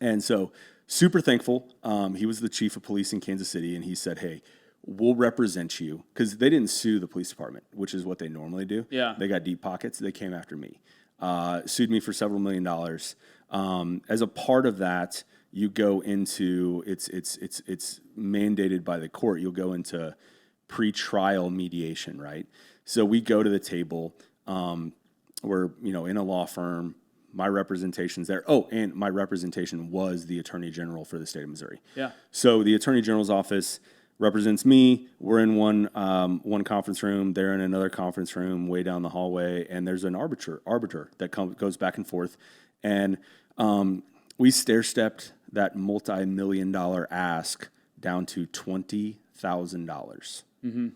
And so super thankful. He was the chief of police in Kansas City, and he said, "Hey, we'll represent you," because they didn't sue the police department, which is what they normally do. Yeah. They got deep pockets. They came after me, sued me for several $1 million. As a part of that, you go into it's mandated by the court. You'll go into pre-trial mediation, right? So we go to the table. We're in a law firm. My representation's there. Oh, and my representation was the Attorney General for the state of Missouri. Yeah. So the Attorney General's office represents me. We're in one conference room. They're in another conference room way down the hallway, and there's an arbiter that goes back and forth. And we stair-stepped that multi-million-dollar ask down to $20,000. Mm-hmm.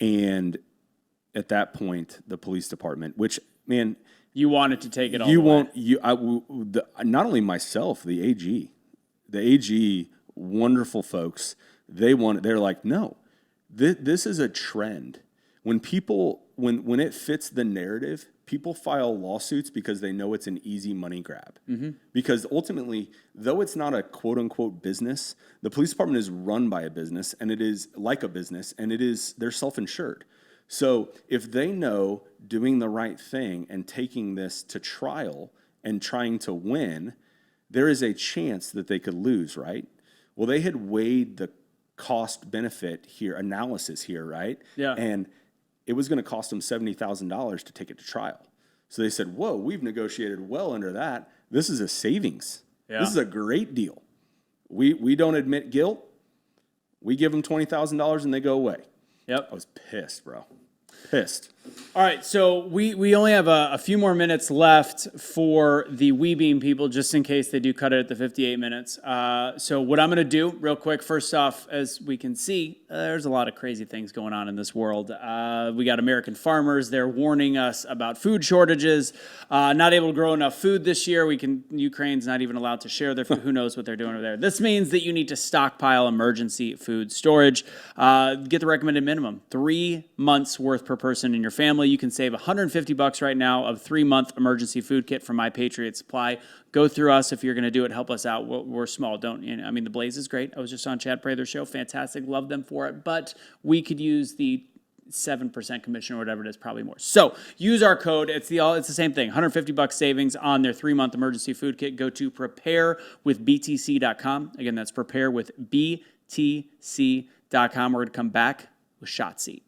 And at that point, the police department, which, man... You wanted to take it all the way. Not only myself, the AG. the AG, wonderful folks, they're like, no, this is a trend. When it fits the narrative, people file lawsuits because they know it's an easy money grab. Because ultimately, though it's not a quote unquote business, the police department is run by a business, and it is like a business, and they're self-insured. So if they know doing the right thing and taking this to trial and trying to win, there is a chance that they could lose, right? Well, they had weighed the cost benefit analysis here, right? Yeah. And it was going to cost them $70,000 to take it to trial. So they said, whoa, we've negotiated well under that. This is a savings. Yeah. This is a great deal. We don't admit guilt. We give them $20,000 and they go away. Yep. I was pissed, bro. Pissed. All right, so we only have a few more minutes left for the Webeam people, just in case they do cut it at the 58 minutes. So what I'm going to do real quick, first off, as we can see, there's a lot of crazy things going on in this world. We got American farmers. They're warning us about food shortages, not able to grow enough food this year. Ukraine's not even allowed to share their food. Who knows what they're doing over there. This means that you need to stockpile emergency food storage. Get the recommended minimum, 3 months worth per person in your family. You can save $150 right now of 3-month emergency food kit from My Patriot Supply. Go through us if you're going to do it. Help us out. We're small. The Blaze is great. I was just on Chad Prather's show. Fantastic. Love them for it. But we could use the 7% commission or whatever it is, probably more. So use our code. It's the same thing. $150 savings on their 3-month emergency food kit. Go to preparewithbtc.com. Again, that's preparewithbtc.com. We're going to come back with Shot Seat.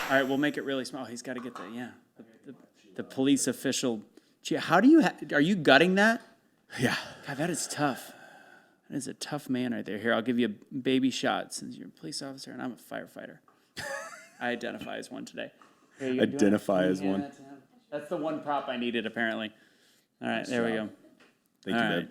All right, we'll make it really small. He's got to get the police official. Gee, how do are you gutting that? Yeah. God, that is tough. That is a tough man right there. Here, I'll give you a baby shot since you're a police officer and I'm a firefighter. I identify as one today. Here, Identify as one. That's the one prop I needed, apparently. All right, there we go. Thank you, babe.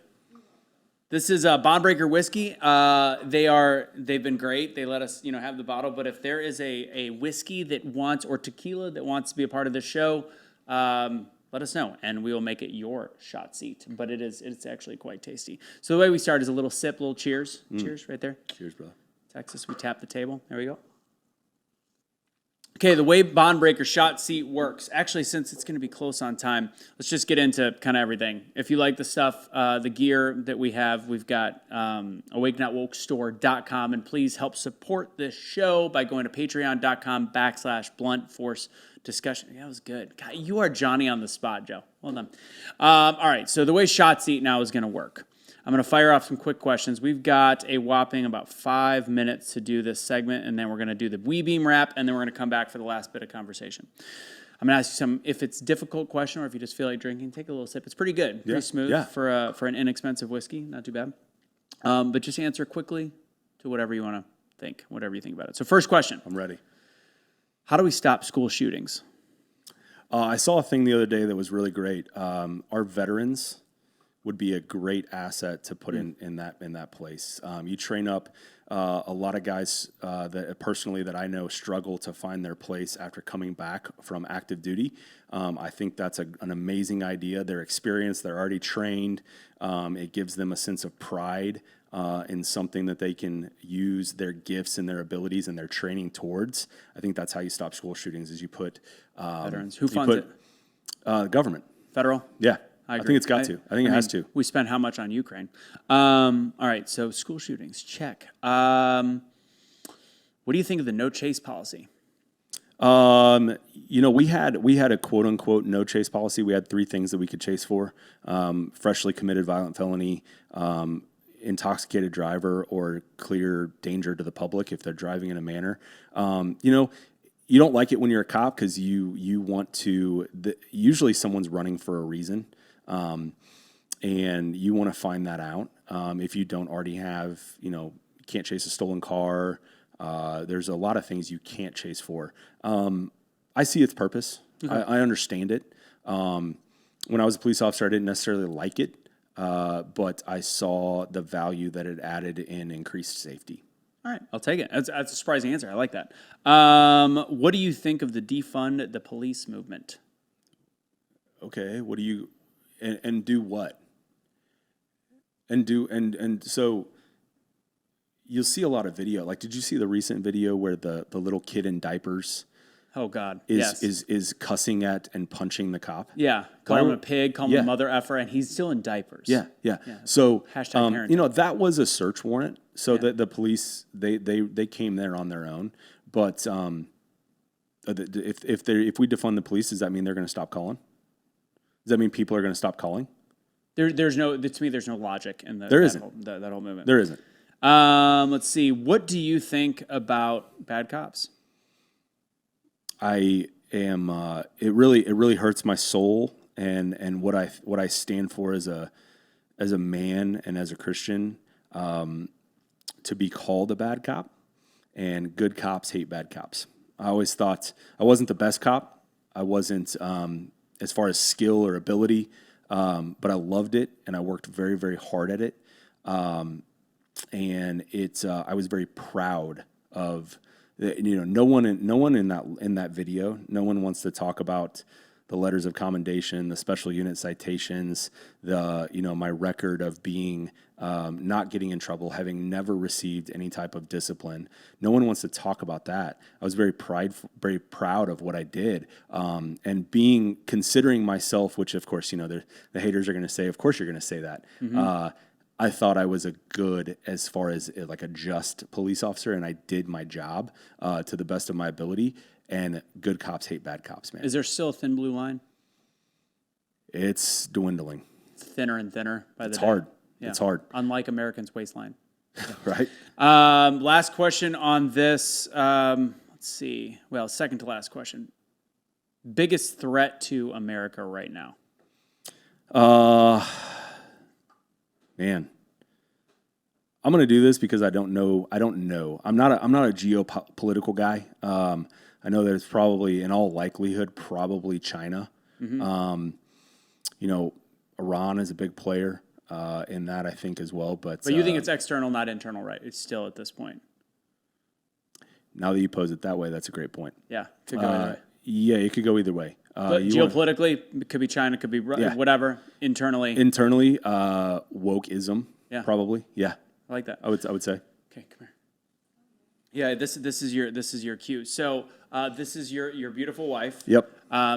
This is Bondbreaker whiskey. They've been great. They let us, have the bottle. But if there is a whiskey that wants, or tequila that wants to be a part of the show, let us know, and we will make it your shot seat. But it's actually quite tasty. So the way we start is a little sip, little cheers. Cheers right there. Cheers, brother. Texas, we tap the table. There we go. Okay, the way Bondbreaker Shot Seat works, actually, since it's going to be close on time, let's just get into kind of everything. If you like the stuff, the gear that we have, we've got awakenotwokestore.com, and please help support this show by going to patreon.com/bluntforce-discussion. Yeah, that was good. God, you are Johnny on the spot, Joe. Well done. All right, so the way Shot Seat now is going to work. I'm going to fire off some quick questions. We've got a whopping about 5 minutes to do this segment, and then we're going to do the Webeam wrap, and then we're going to come back for the last bit of conversation. I'm going to ask you some, if it's a difficult question or if you just feel like drinking, take a little sip. It's pretty good, pretty smooth for an inexpensive whiskey, not too bad. But just answer quickly to whatever you want to think, whatever you think about it. So first question. I'm ready. How do we stop school shootings? I saw a thing the other day that was really great. Our veterans would be a great asset to put in that place. You train up a lot of guys that I know struggle to find their place after coming back from active duty. I think that's an amazing idea. They're experienced, they're already trained. It gives them a sense of pride in something that they can use their gifts and their abilities and their training towards. I think that's how you stop school shootings, is you put veterans. Who funds it? Government. Federal? Yeah. I think it's got to. I think it has to. We spend how much on Ukraine? All right, so school shootings, check. What do you think of the no chase policy? We had a quote unquote no chase policy. We had 3 things that we could chase for: freshly committed violent felony, intoxicated driver, or clear danger to the public if they're driving in a manner. You don't like it when you're a cop because you want to. Usually, someone's running for a reason. And you want to find that out. If you don't already have, you can't chase a stolen car. There's a lot of things you can't chase for. I see its purpose. Okay. I understand it. When I was a police officer, I didn't necessarily like it, but I saw the value that it added in increased safety. All right, I'll take it. That's a surprising answer. I like that. What do you think of the defund the police movement? Okay, what do you and do what? And so you'll see a lot of video. Like, did you see the recent video where the little kid in diapers Oh God, is cussing at and punching the cop? Yeah, call him a pig, call him a mother effer, and he's still in diapers. Yeah. So Hashtag parenting. that was a search warrant. So that the police they came there on their own. But if we defund the police, does that mean they're going to stop calling? Does that mean people are going to stop calling? There's no logic in There isn't. That whole movement. There isn't. Let's see. What do you think about bad cops? I am. It really hurts my soul and what I stand for as a man and as a Christian, to be called a bad cop, and good cops hate bad cops. I always thought I wasn't the best cop. I wasn't as far as skill or ability, but I loved it and I worked very, very hard at it. And I was very proud of. No one in that video. No one wants to talk about the letters of commendation, the special unit citations, my record of being not getting in trouble, having never received any type of discipline. No one wants to talk about that. I was very proud of what I did, and considering myself, which of course the haters are going to say, of course you're going to say that. Mm-hmm. I thought I was as far as like a just police officer, and I did my job to the best of my ability. And good cops hate bad cops, man. Is there still a thin blue line? It's dwindling. It's thinner and thinner by the day. It's hard. Yeah. It's hard. Unlike Americans' waistline. Right? Last question on this. Let's see. Well, second to last question. Biggest threat to America right now? Man, I'm going to do this because I don't know. I'm not a geopolitical guy. I know that it's probably, in all likelihood, probably China. Mm-hmm. Iran is a big player in that, I think, as well. But you think it's external, not internal, right? It's still at this point. Now that you pose it that way, that's a great point. Yeah, could go either way. Yeah, it could go either way. But geopolitically, it could be China, could be whatever. Internally, wokeism. Yeah, probably. Yeah, I like that. I would say. Okay, come here. Yeah, this is your cue. So this is your beautiful wife. Yep.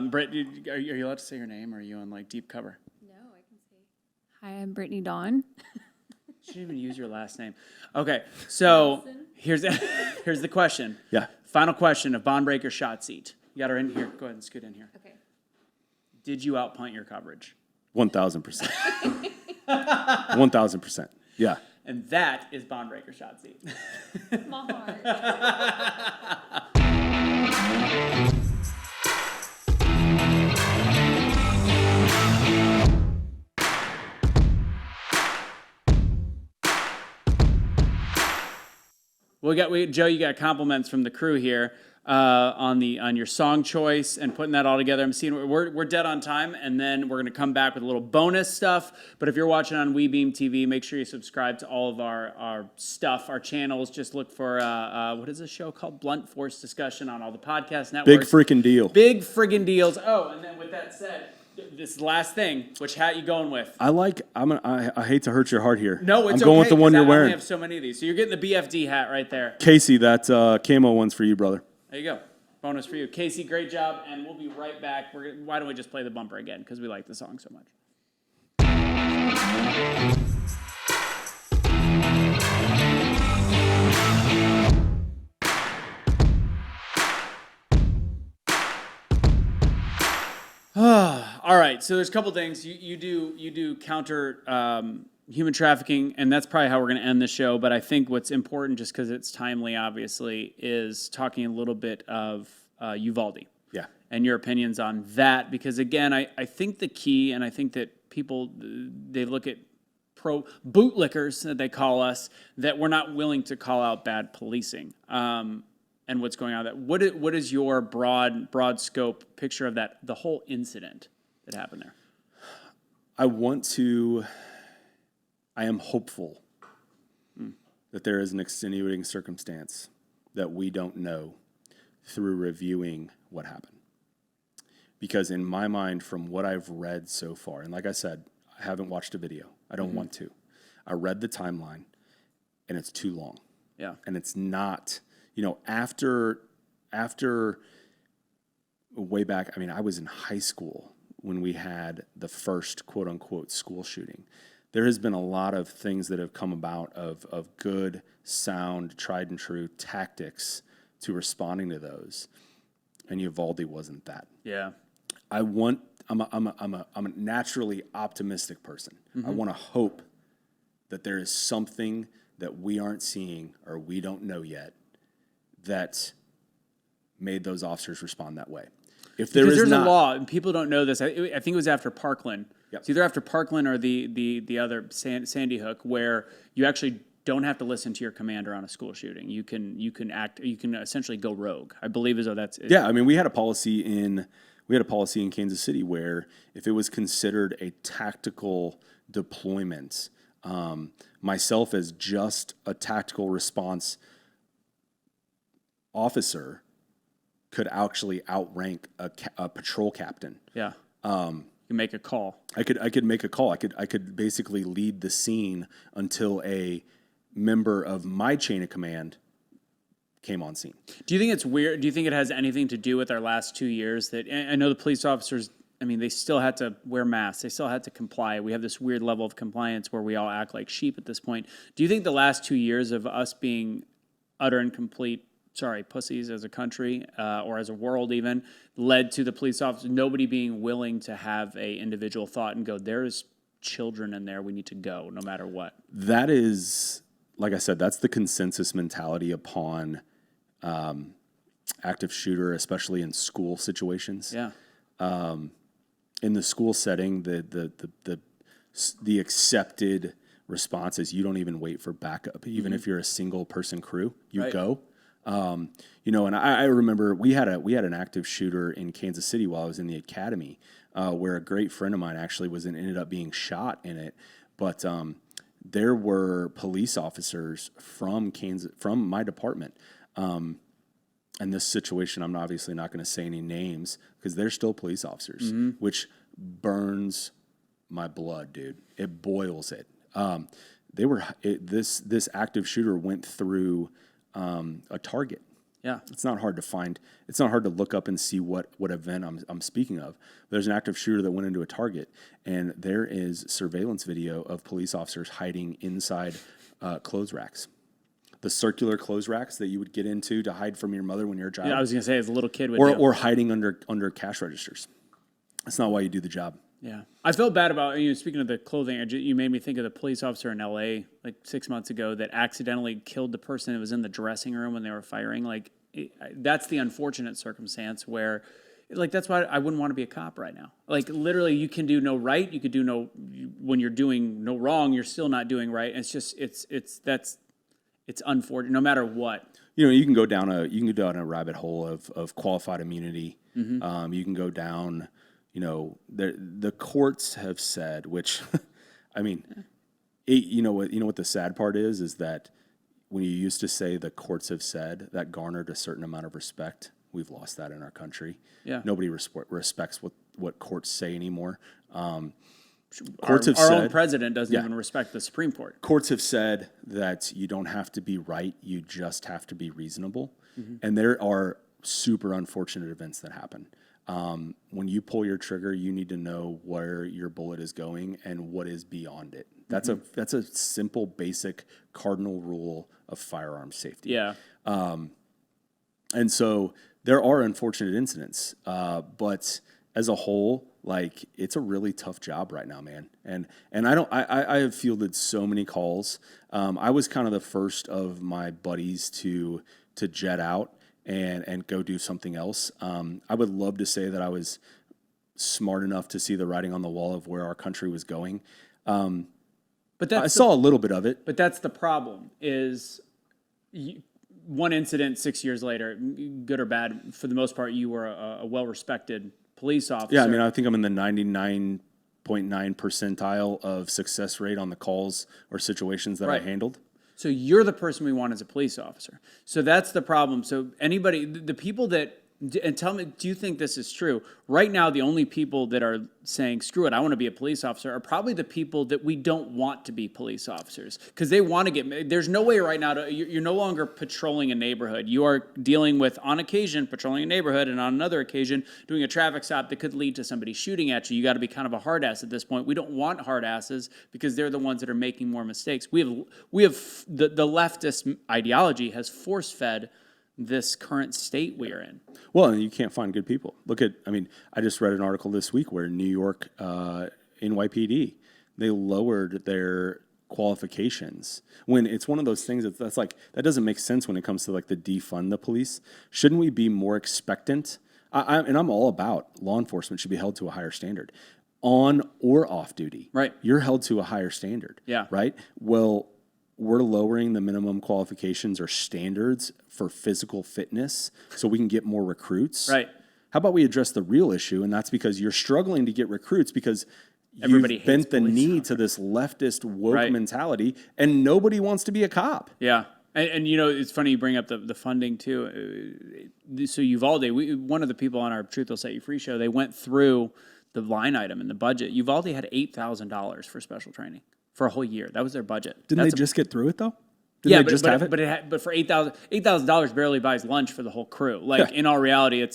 Britt, are you allowed to say your name, or are you on like deep cover? No, I can say. Hi, I'm Brittany Dawn. She didn't even use your last name. Okay, so here's the question. Yeah. Final question of bond breaker shot seat. You got her in here. Go ahead and scoot in here. Okay. Did you outpunt your coverage? 1,000%. 1,000%. Yeah. And that is bond breaker shot seat. My heart. Joe, you got compliments from the crew here on your song choice and putting that all together. I'm seeing we're dead on time, and then we're going to come back with a little bonus stuff. But if you're watching on WeBeam TV, make sure you subscribe to all of our stuff, our channels. Just look for what is this show called? Blunt Force Discussion on all the podcast networks. Big freaking deal. Big friggin' deals. Oh, and then with that said, this last thing, which hat you going with? I hate to hurt your heart here. No, it's I'm going okay, with the one you're wearing. I have so many of these. So you're getting the BFD hat right there. Casey, that camo one's for you, brother. There you go. Bonus for you. Casey, great job, and we'll be right back. Why don't we just play the bumper again, because we like the song so much. All right, so there's a couple things. You do counter human trafficking, and that's probably how we're going to end the show. But I think what's important, just because it's timely, obviously, is talking a little bit of Uvalde. Yeah. And your opinions on that, because again, I think the key, and I think that people, they look at bootlickers, that they call us, that we're not willing to call out bad policing and what's going on. What is your broad scope picture of that, the whole incident that happened there? I am hopeful that there is an extenuating circumstance that we don't know through reviewing what happened. Because in my mind, from what I've read so far, and like I said, I haven't watched a video. I don't want to. I read the timeline, and it's too long. Yeah. And it's not, after way back, I mean, I was in high school when we had the first quote unquote school shooting. There has been a lot of things that have come about of good, sound, tried and true tactics to responding to those. And Uvalde wasn't that. Yeah. I'm a naturally optimistic person. I want to hope that there is something that we aren't seeing or we don't know yet that made those officers respond that way. If there because is there's not, a law, and people don't know this. I think it was after Parkland. Yep. It's either after Parkland or the other Sandy Hook, where you actually don't have to listen to your commander on a school shooting. You can essentially go rogue. I believe as though that's it. Yeah, I mean, we had a policy in Kansas City where if it was considered a tactical deployment, myself as just a tactical response officer could actually outrank a patrol captain. Yeah. You make a call. I could make a call. I could basically lead the scene until a member of my chain of command came on scene. Do you think it's weird? Do you think it has anything to do with our last 2 years? That I know the police officers, I mean, they still had to wear masks. They still had to comply. We have this weird level of compliance where we all act like sheep at this point. Do you think the last 2 years of us being utter and complete, pussies as a country or as a world even, led to the police officers, nobody being willing to have a individual thought and go, there's children in there, we need to go no matter what? That is, like I said, that's the consensus mentality upon active shooter, especially in school situations. Yeah. In the school setting, the accepted response is you don't even wait for backup. Even if you're a single person crew, you go. And I remember we had an active shooter in Kansas City while I was in the academy, where a great friend of mine actually ended up being shot in it. But there were police officers from my department. In this situation, I'm obviously not going to say any names because they're still police officers, which burns my blood, dude. It boils it. This active shooter went through a Target. Yeah, it's not hard to find. It's not hard to look up and see what event I'm speaking of. There's an active shooter that went into a Target, and there is surveillance video of police officers hiding inside clothes racks. The circular clothes racks that you would get into to hide from your mother when you're a child. Yeah, I was going to say, as a little kid would or hiding under cash registers. That's not why you do the job. Yeah. I felt bad about, speaking of the clothing, you made me think of the police officer in L.A. like 6 months ago that accidentally killed the person that was in the dressing room when they were firing. That's the unfortunate circumstance where, that's why I wouldn't want to be a cop right now. Literally, you can do no right. You could do when you're doing no wrong, you're still not doing right. It's just, it's unfortunate, no matter what. You can go down a rabbit hole of qualified immunity. You can go down. The courts have said, which, I mean, what the sad part is that when you used to say the courts have said, that garnered a certain amount of respect. We've lost that in our country. Yeah. Nobody respects what courts say anymore. Our own president doesn't even respect the Supreme Court. Courts have said that you don't have to be right, you just have to be reasonable. And there are super unfortunate events that happen. When you pull your trigger, you need to know where your bullet is going and what is beyond it. That's a simple, basic cardinal rule of firearm safety. Yeah. And so there are unfortunate incidents, but as a whole, it's a really tough job right now, man. And I have fielded so many calls. I was kind of the first of my buddies to jet out and go do something else. I would love to say that I was smart enough to see the writing on the wall of where our country was going. But I saw a little bit of it. But that's the problem is one incident 6 years later, good or bad, for the most part, you were a well-respected police officer. Yeah, I mean, I think I'm in the 99.9 percentile of success rate on the calls or situations that I handled. So you're the person we want as a police officer. So that's the problem. So anybody, the people that, and tell me, do you think this is true? Right now, the only people that are saying, screw it, I want to be a police officer, are probably the people that we don't want to be police officers. Because they want to get, there's no way right now, you're no longer patrolling a neighborhood. You are dealing with, on occasion, patrolling a neighborhood, and on another occasion, doing a traffic stop that could lead to somebody shooting at you. You got to be kind of a hard ass at this point. We don't want hard asses because they're the ones that are making more mistakes. We have the leftist ideology has force-fed this current state we are in. Well, and you can't find good people. I just read an article this week where New York NYPD, they lowered their qualifications. When it's one of those things that's like, that doesn't make sense when it comes to like the defund the police. Shouldn't we be more expectant? I'm all about law enforcement should be held to a higher standard. On or off duty. Right. You're held to a higher standard. Yeah. Right? Well, we're lowering the minimum qualifications or standards for physical fitness so we can get more recruits. Right. How about we address the real issue? And that's because you're struggling to get recruits because Everybody you've hates bent the police knee officers. to this leftist woke mentality and nobody wants to be a cop. Yeah. And it's funny you bring up the funding too. So Uvalde, one of the people on our Truth Will Set You Free show, they went through the line item in the budget. Uvalde had $8,000 for special training for a whole year. That was their budget. Didn't they just get through it though? Didn't they just have it? But for $8,000 barely buys lunch for the whole crew. Like in all reality,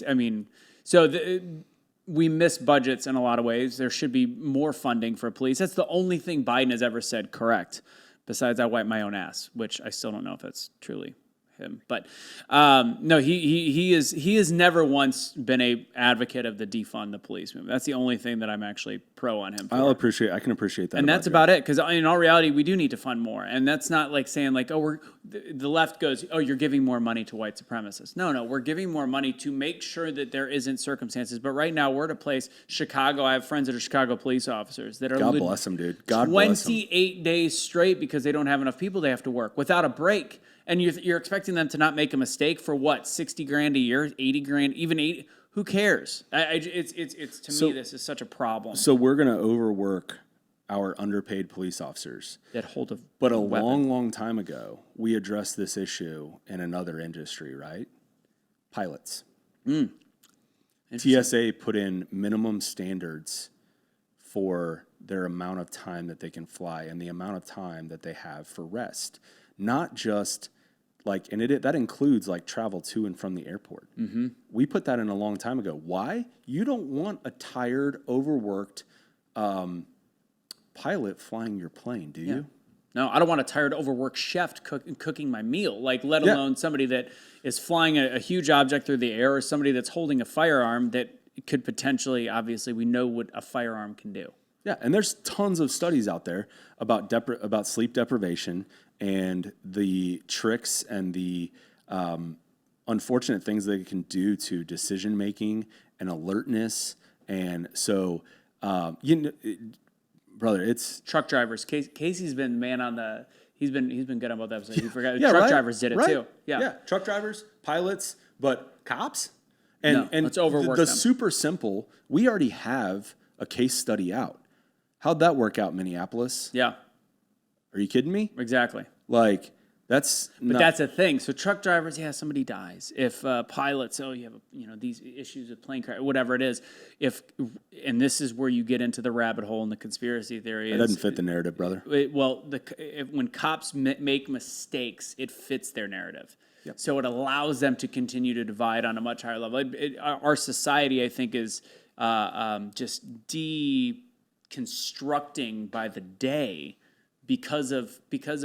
we miss budgets in a lot of ways. There should be more funding for police. That's the only thing Biden has ever said correct. Besides, I wipe my own ass, which I still don't know if that's truly him. But no, he has never once been a advocate of the defund the police movement. That's the only thing that I'm actually pro on him for. I can appreciate that. And that's about it, because in all reality, we do need to fund more. And that's not like saying like, oh, the left goes, oh, you're giving more money to white supremacists. No, we're giving more money to make sure that there isn't circumstances. But right now, we're at a place, Chicago, I have friends that are Chicago police officers that are God bless them, dude. God bless them. 28 days straight because they don't have enough people they have to work without a break. And you're expecting them to not make a mistake for what, 60 grand a year, 80 grand, even 80? Who cares? It's to me, this is such a problem. So we're going to overwork our underpaid police officers. That hold a But a weapon. long time ago, we addressed this issue in another industry, right? Pilots. TSA put in minimum standards for their amount of time that they can fly and the amount of time that they have for rest. Not just like, and that includes like travel to and from the airport. Mm-hmm. We put that in a long time ago. Why? You don't want a tired, overworked pilot flying your plane, do you? No, I don't want a tired, overworked chef cooking my meal, like let alone somebody that is flying a huge object through the air or somebody that's holding a firearm that could potentially, obviously, we know what a firearm can do. Yeah, and there's tons of studies out there about sleep deprivation and the tricks and the unfortunate things that it can do to decision making and alertness. And so, brother, it's truck drivers. Casey's been man on the. He's been good on both episodes. He forgot. Truck drivers did it too. Yeah, truck drivers, pilots, but cops. No, And let's overwork the them. super simple. We already have a case study out. How'd that work out, Minneapolis? Yeah, Are you kidding me? exactly. Like that's. But that's a thing. So truck drivers, somebody dies. If pilots, you have these issues with plane crash, whatever it is. And this is where you get into the rabbit hole and the conspiracy theory. It doesn't fit the narrative, brother. When cops make mistakes, it fits their narrative. Yep. So it allows them to continue to divide on a much higher level. Our society, I think, is just deconstructing by the day. Because of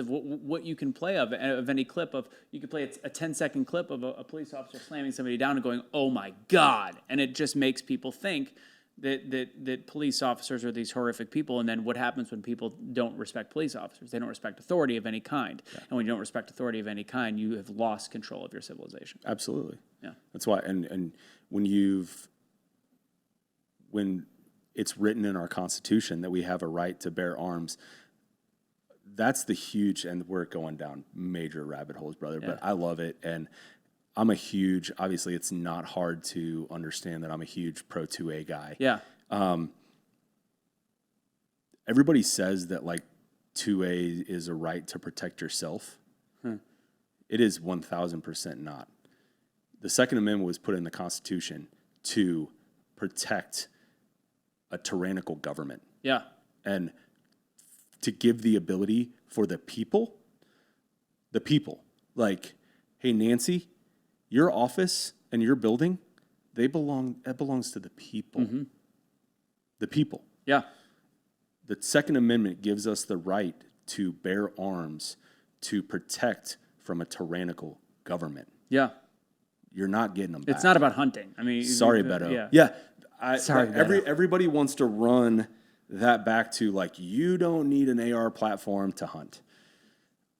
what you can play of any clip of, you could play a 10-second clip of a police officer slamming somebody down and going, oh my God. And it just makes people think that police officers are these horrific people. And then what happens when people don't respect police officers? They don't respect authority of any kind. Yeah. And when you don't respect authority of any kind, you have lost control of your civilization. Absolutely. Yeah. That's why, and when it's written in our Constitution that we have a right to bear arms, that's the huge, and we're going down major rabbit holes, brother, but I love it. And I'm obviously it's not hard to understand that I'm a huge pro 2A guy. Yeah. Everybody says that like 2A is a right to protect yourself. It is 1,000% not. The Second Amendment was put in the Constitution to protect a tyrannical government. Yeah. And to give the ability for the people, like, hey, Nancy, your office and your building, that belongs to the people. Mm-hmm. The people. Yeah. The Second Amendment gives us the right to bear arms to protect from a tyrannical government. Yeah. You're not getting them back. It's not about hunting. I mean, Sorry, Beto. Yeah. Sorry, everybody wants to run that back to, like, you don't need an AR platform to hunt.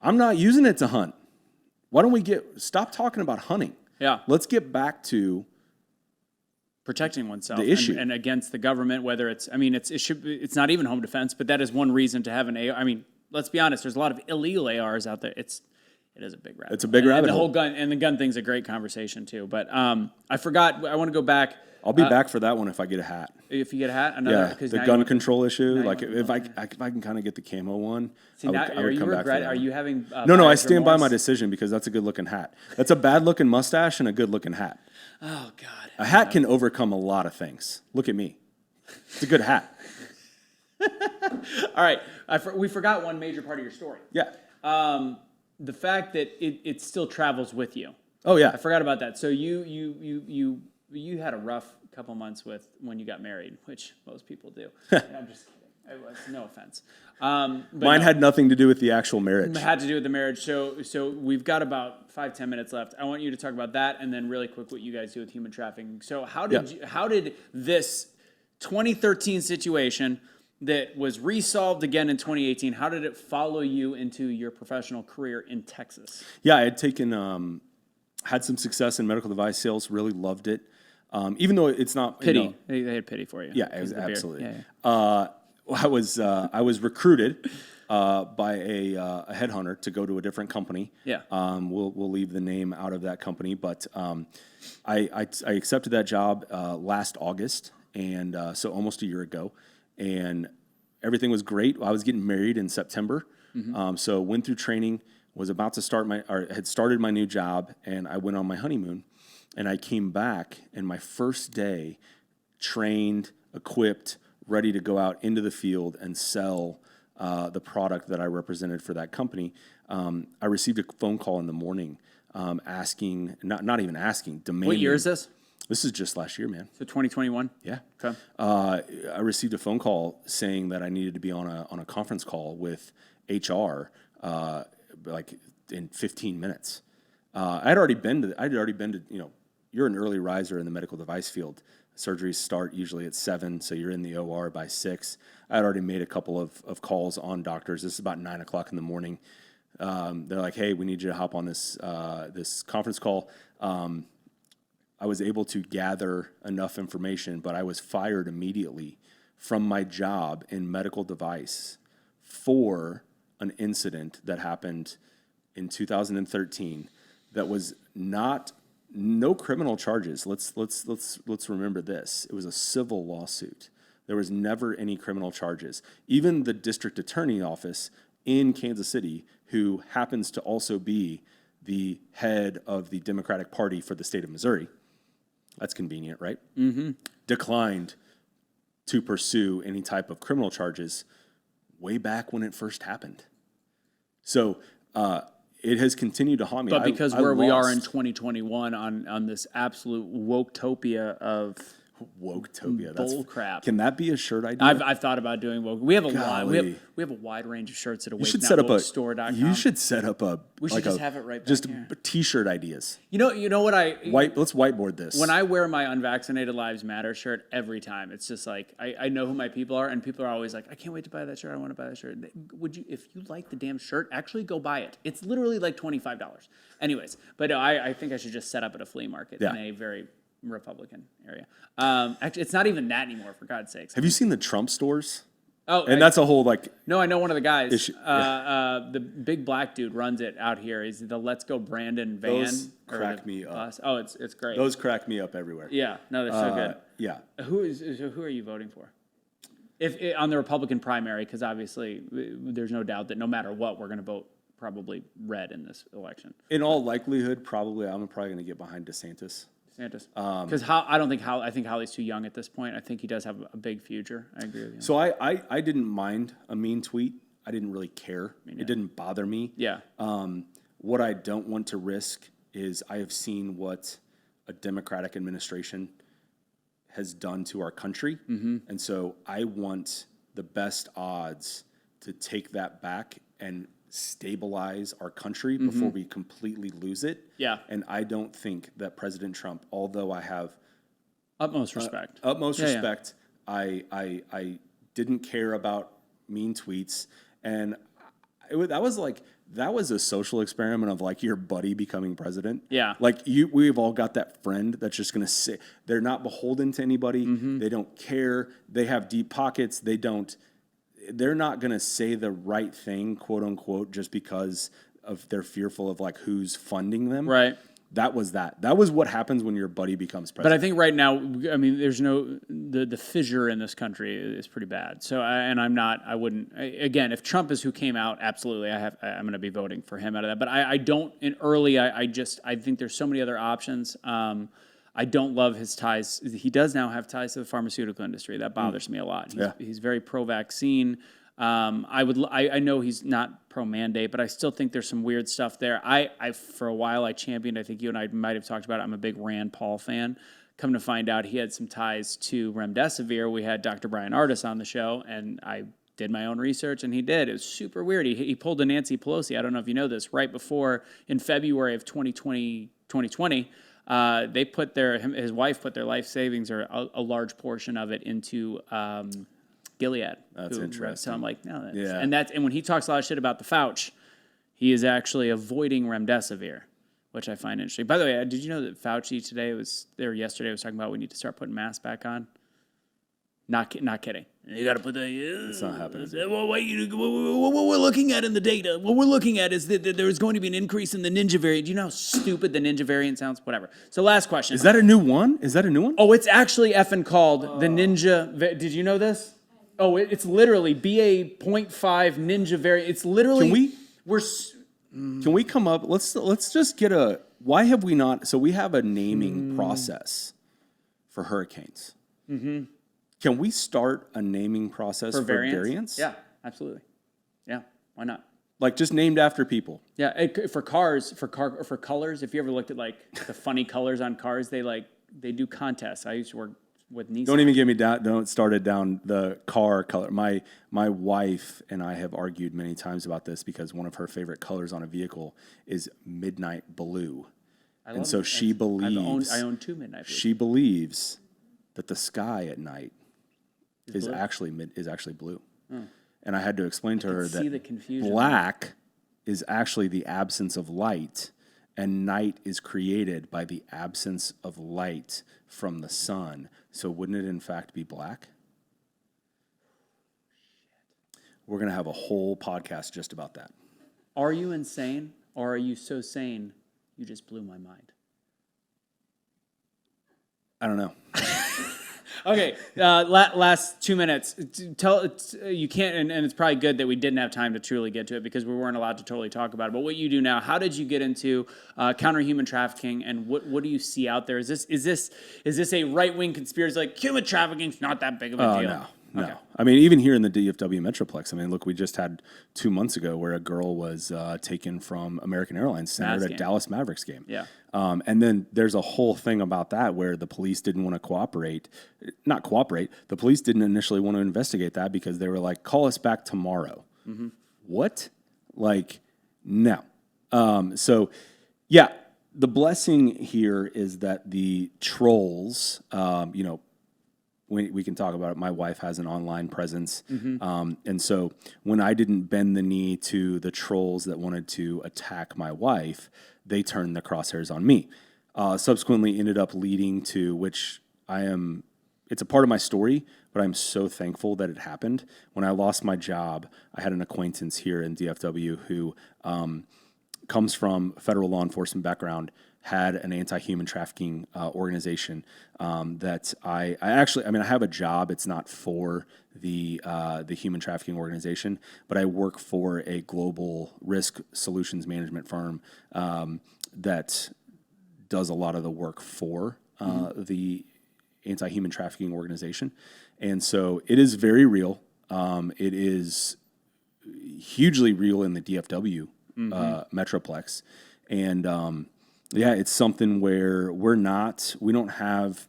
I'm not using it to hunt. Why don't we stop talking about hunting? Yeah. Let's get back to protecting oneself the issue. And against the government, whether it's, I mean, it's not even home defense, but that is one reason to have an AR. I mean, let's be honest, there's a lot of illegal ARs out there. It is a big rabbit hole. It's a big rabbit hole. The gun thing's a great conversation too. But I forgot, I want to go back. I'll be back for that one if I get a hat. If you get a hat, The gun control issue. Like, if I can kind of get the camo one, I would come back for that. Are you having? No, I stand by my decision because that's a good looking hat. That's a bad looking mustache and a good looking hat. Oh God. A hat can overcome a lot of things. Look at me. It's a good hat. All right, we forgot one major part of your story. Yeah. The fact that it still travels with you. Oh yeah. I forgot about that. So you had a rough couple months when you got married, which most people do. I'm just kidding. It was no offense. Mine had nothing to do with the actual marriage. It had to do with the marriage. So we've got about 5-10 minutes left. I want you to talk about that, and then really quick what you guys do with human trafficking. So how did this 2013 situation that was resolved again in 2018, how did it follow you into your professional career in Texas? Yeah, I had had some success in medical device sales. Really loved it. Even though it's not pity, they had pity for you. Yeah, absolutely. Yeah. I was recruited by a headhunter to go to a different company. Yeah. We'll leave the name out of that company, but I accepted that job last August, and so almost a year ago, and everything was great. I was getting married in September, so went through training, was about to had started my new job, and I went on my honeymoon. And I came back, and my first day, trained, equipped, ready to go out into the field and sell the product that I represented for that company. I received a phone call in the morning asking, not even asking, demanding. What year is this? This is just last year, man. So 2021? Yeah. Okay. I received a phone call saying that I needed to be on a conference call with HR like in 15 minutes. I'd already been to, you're an early riser in the medical device field. Surgeries start usually at 7, so you're in the OR by 6. I'd already made a couple of calls on doctors. This is about 9 o'clock in the morning. They're like, hey, we need you to hop on this conference call. I was able to gather enough information, but I was fired immediately from my job in medical device for an incident that happened in 2013 that was no criminal charges. Let's remember this. It was a civil lawsuit. There was never any criminal charges. Even the district attorney office in Kansas City, who happens to also be the head of the Democratic Party for the state of Missouri, that's convenient, right? Mm-hmm. Declined to pursue any type of criminal charges way back when it first happened. So it has continued to haunt me. But because we are in 2021 on this absolute woketopia of Woketopia. Bull crap. Can that be a shirt idea? I've thought about doing woke. We have a wide range of shirts at store.com. You should set up a. We should just have it right back just here. T-shirt ideas. You know what Let's whiteboard this. When I wear my Unvaccinated Lives Matter shirt every time, it's just like I know who my people are, and people are always like, I can't wait to buy that shirt. I want to buy that shirt. Would you, if you like the damn shirt, actually go buy it. It's literally like $25. Anyways, but I think I should just set up at a flea market in a very Republican area. Actually, it's not even that anymore, for God's sakes. Have you seen the Trump stores? Oh, and that's a whole like. No, I know one of the guys. The big black dude runs it out here. He's the Let's Go Brandon van. Those crack me up. Bus. Oh, it's great. Those crack me up everywhere. Yeah, no, they're so good. Yeah. Who are you voting for? If on the Republican primary, because obviously there's no doubt that no matter what, we're going to vote probably red in this election. In all likelihood, I'm probably going to get behind DeSantis. DeSantis, because I think Holly's too young at this point. I think he does have a big future. I agree with you. So I didn't mind a mean tweet. I didn't really care. It didn't bother me. Yeah. What I don't want to risk is I have seen what a Democratic administration has done to our country. And so I want the best odds to take that back and stabilize our country before we completely lose it. Yeah. And I don't think that President Trump, although I have Utmost respect. respect, I didn't care about mean tweets. And that was a social experiment of like your buddy becoming president. Yeah. Like we've all got that friend that's just going to say, they're not beholden to anybody. They don't care. They have deep pockets. They're not going to say the right thing, quote unquote, just because they're fearful of like who's funding them. Right. That was what happens when your buddy becomes president. But I think right now, I mean, there's the fissure in this country is pretty bad. So, again, if Trump is who came out, absolutely, I'm going to be voting for him out of that. But I think there's so many other options. I don't love his ties. He does now have ties to the pharmaceutical industry. That bothers me a lot. He's very pro-vaccine. I know he's not pro-mandate, but I still think there's some weird stuff there. I for a while I championed, I think you and I might have talked about it, I'm a big Rand Paul fan. Come to find out he had some ties to remdesivir. We had Dr. Brian Ardis on the show, and I did my own research, and he did. It was super weird. He pulled a Nancy Pelosi. I don't know if you know this. Right before, in February of 2020, they put his wife put their life savings, or a large portion of it, into Gilead. That's interesting. So I'm like, no, and when he talks a lot of shit about the Fauci, he is actually avoiding remdesivir, which I find interesting. By the way, did you know that Fauci yesterday was talking about we need to start putting masks back on? Not kidding. You got to put the. It's not happening. What we're looking at in the data, what we're looking at is that there's going to be an increase in the ninja variant. Do you know how stupid the ninja variant sounds? Whatever. So last question. Is that a new one? Oh, it's actually effing called the ninja. Did you know this? Oh, it's literally BA.5 ninja variant. It's literally. Can we come up? Let's just get a. Why have we not? So we have a naming process for hurricanes. Can we start a naming process for variants? Yeah, absolutely. Yeah, why not? Like just named after people. Yeah, for cars, for colors. If you ever looked at like the funny colors on cars, they do contests. I used to work with Nissan. Don't even get me down. Don't start it down the car color. My wife and I have argued many times about this because one of her favorite colors on a vehicle is midnight blue, and so she believes. I own two midnight blues. She believes that the sky at night is actually blue. And I had to explain to her that black is actually the absence of light, and night is created by the absence of light from the sun. So wouldn't it in fact be black? We're going to have a whole podcast just about that. Are you insane, or are you so sane you just blew my mind? I don't know. Okay, last 2 minutes. You can't, and it's probably good that we didn't have time to truly get to it because we weren't allowed to totally talk about it. But what you do now, how did you get into counter human trafficking, and what do you see out there? Is this a right wing conspiracy like human trafficking's not that big of a deal? No. Okay. I mean, even here in the DFW Metroplex, I mean, look, we just had 2 months ago where a girl was taken from American Airlines Center at a Dallas Mavericks game. Yeah. And then there's a whole thing about that where the police didn't want to not cooperate. The police didn't initially want to investigate that because they were like, call us back tomorrow. Mm-hmm. What? Like, no. So, yeah, the blessing here is that the trolls, we can talk about it. My wife has an online presence. Mm-hmm. And so when I didn't bend the knee to the trolls that wanted to attack my wife, they turned the crosshairs on me. Subsequently ended up leading to, which it's a part of my story, but I'm so thankful that it happened. When I lost my job, I had an acquaintance here in DFW who comes from federal law enforcement background, had an anti-human trafficking organization that I actually, I mean, I have a job. It's not for the human trafficking organization, but I work for a global risk solutions management firm that does a lot of the work for the anti-human trafficking organization. And so it is very real. It is hugely real in the DFW Metroplex. And yeah, it's something where we don't have,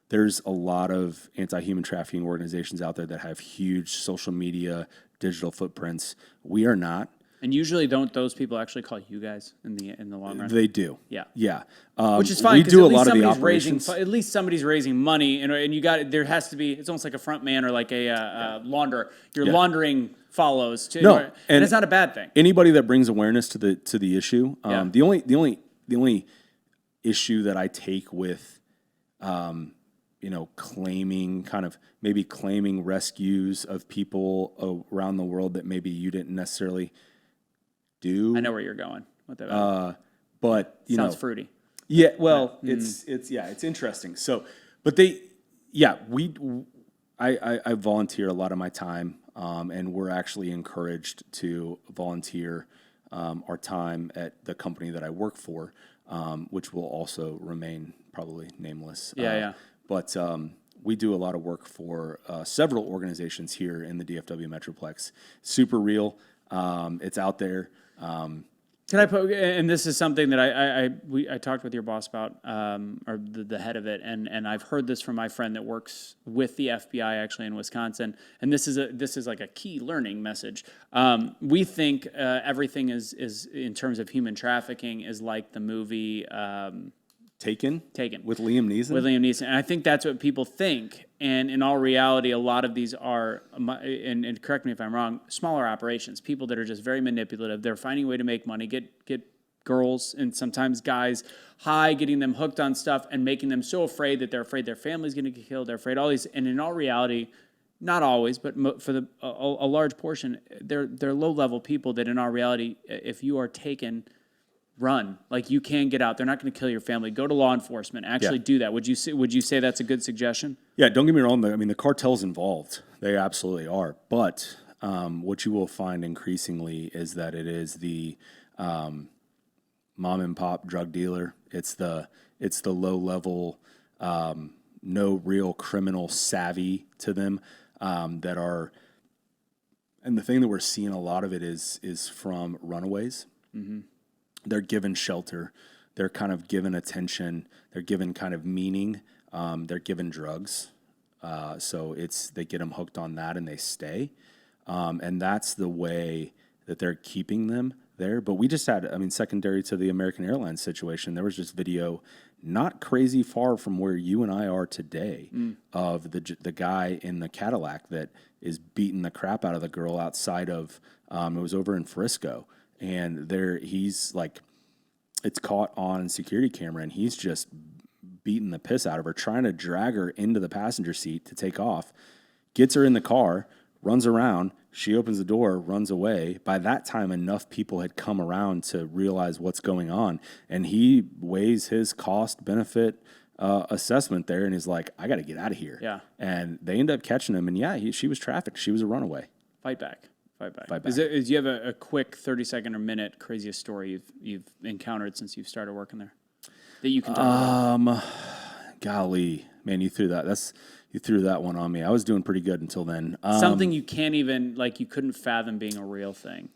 there's a lot of anti-human trafficking organizations out there that have huge social media, digital footprints. We are not. And usually, don't those people actually call you guys in the long run? They do. Yeah. Yeah. Which is fine. We do a lot of the somebody's operations. at least somebody's raising money, and you got there has to be. It's almost like a front man or like a launderer. You're laundering follows too. No, and it's not a bad thing. Anybody that brings awareness to the issue. The only issue that I take with, claiming rescues of people around the world that maybe you didn't necessarily do. I know where you're going with that. But sounds fruity. Yeah, well, it's interesting. So, but I volunteer a lot of my time, and we're actually encouraged to volunteer our time at the company that I work for, which will also remain probably nameless. But we do a lot of work for several organizations here in the DFW Metroplex. Super real. It's out there. Can I put? And this is something that I talked with your boss about, or the head of it, and I've heard this from my friend that works with the FBI actually in Wisconsin. And this is like a key learning message. We think everything is in terms of human trafficking is like the movie Taken with Liam Neeson. And I think that's what people think. And in all reality, a lot of these are, and correct me if I'm wrong, smaller operations. People that are just very manipulative. They're finding a way to make money, get girls and sometimes guys high, getting them hooked on stuff, and making them so afraid that they're afraid their family's going to get killed. They're afraid all these. And in all reality, not always, but for a large portion, they're low-level people that in all reality, if you are taken, run. Like, you can get out. They're not going to kill your family. Go to law enforcement. Actually do that. Would you say that's a good suggestion? Yeah, don't get me wrong. I mean, the cartel's involved. They absolutely are. But what you will find increasingly is that it is the mom and pop drug dealer. It's the low level, no real criminal savvy to them that are. And the thing that we're seeing a lot of it is from runaways. Mm-hmm. They're given shelter, they're kind of given attention, they're given kind of meaning, they're given drugs. So they get them hooked on that and they stay. And that's the way that they're keeping them there. But we just had, secondary to the American Airlines situation, there was just video not crazy far from where you and I are today of the guy in the Cadillac that is beating the crap out of the girl outside of, it was over in Frisco. And he's like, it's caught on security camera, and he's just beating the piss out of her, trying to drag her into the passenger seat to take off, gets her in the car, runs around, she opens the door, runs away. By that time, enough people had come around to realize what's going on, and he weighs his cost-benefit assessment there, and he's like, I got to get out of here. Yeah. And they end up catching him, and she was trafficked. She was a runaway. Fight back. Back. Do you have a quick 30-second or minute craziest story you've encountered since you've started working there that you can talk about? Golly, man, you threw that one on me. I was doing pretty good until then. Something you can't even, you couldn't fathom being a real thing.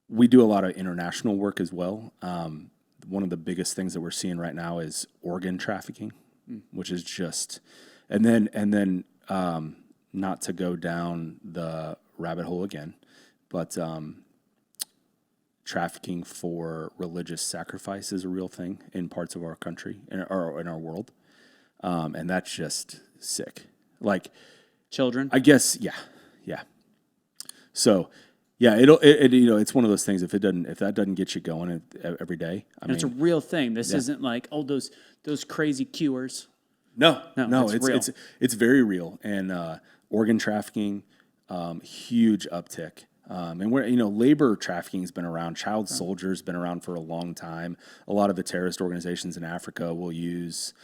We do a lot of international work as well. One of the biggest things that we're seeing right now is organ trafficking, which is just, and then. Not to go down the rabbit hole again, but trafficking for religious sacrifice is a real thing in parts of our country or in our world, and that's just sick. Like children, I guess, yeah. So, yeah, it's one of those things. If that doesn't get you going every day, it's a real thing. This isn't like those crazy cures. No, it's very real. And organ trafficking, huge uptick. And where, labor trafficking has been around, child soldiers been around for a long time. A lot of the terrorist organizations in Africa will use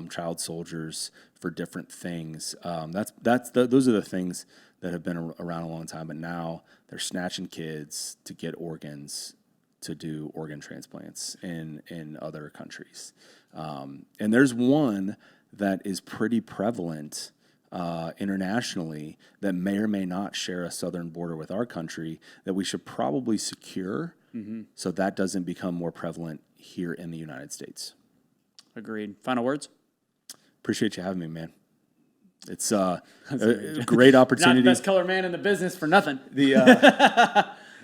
child soldiers for different things. Those are the things that have been around a long time, but now they're snatching kids to get organs to do organ transplants in other countries. And there's one that is pretty prevalent internationally that may or may not share a southern border with our country that we should probably secure so that doesn't become more prevalent here in the United States. Agreed. Final words? Appreciate you having me, man. It's a great opportunity. Not the best color man in the business for nothing.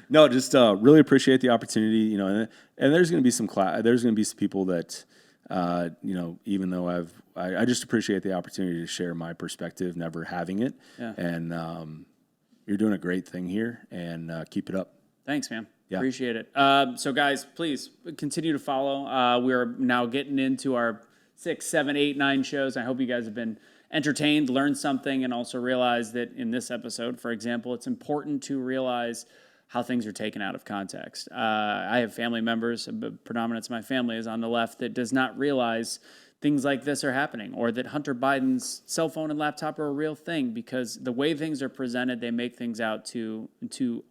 No, just really appreciate the opportunity, and there's going to be some there's going to be some people that, even though I just appreciate the opportunity to share my perspective, never having it, and you're doing a great thing here, and keep it up. Thanks, man. Yeah. Appreciate it. So guys, please continue to follow. We're now getting into our 6, 7, 8, 9 shows. I hope you guys have been entertained, learned something, and also realize that in this episode, for example, it's important to realize how things are taken out of context. I have family members, a predominance of my family is on the left, that does not realize things like this are happening, or that Hunter Biden's cell phone and laptop are a real thing, because the way things are presented, they make things out to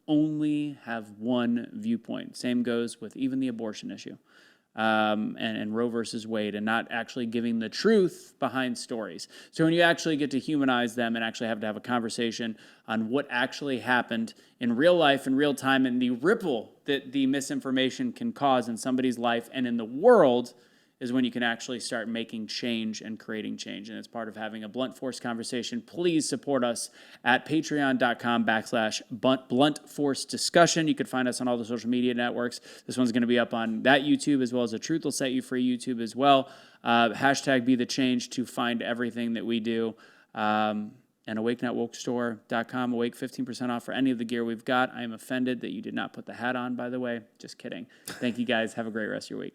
only have one viewpoint. Same goes with even the abortion issue. And Roe versus Wade, and not actually giving the truth behind stories. So when you actually get to humanize them and actually have to have a conversation on what actually happened in real life, in real time, and the ripple that the misinformation can cause in somebody's life and in the world, is when you can actually start making change and creating change. And it's part of having a blunt force conversation. Please support us at patreon.com/blunt force discussion. You can find us on all the social media networks. This one's going to be up on that YouTube, as well as the Truth Will Set You Free YouTube as well. Hashtag Be The Change to find everything that we do. And awakenotwokestore.com. Awake 15% off for any of the gear we've got. I am offended that you did not put the hat on, by the way. Just kidding. Thank you guys. Have a great rest of your week.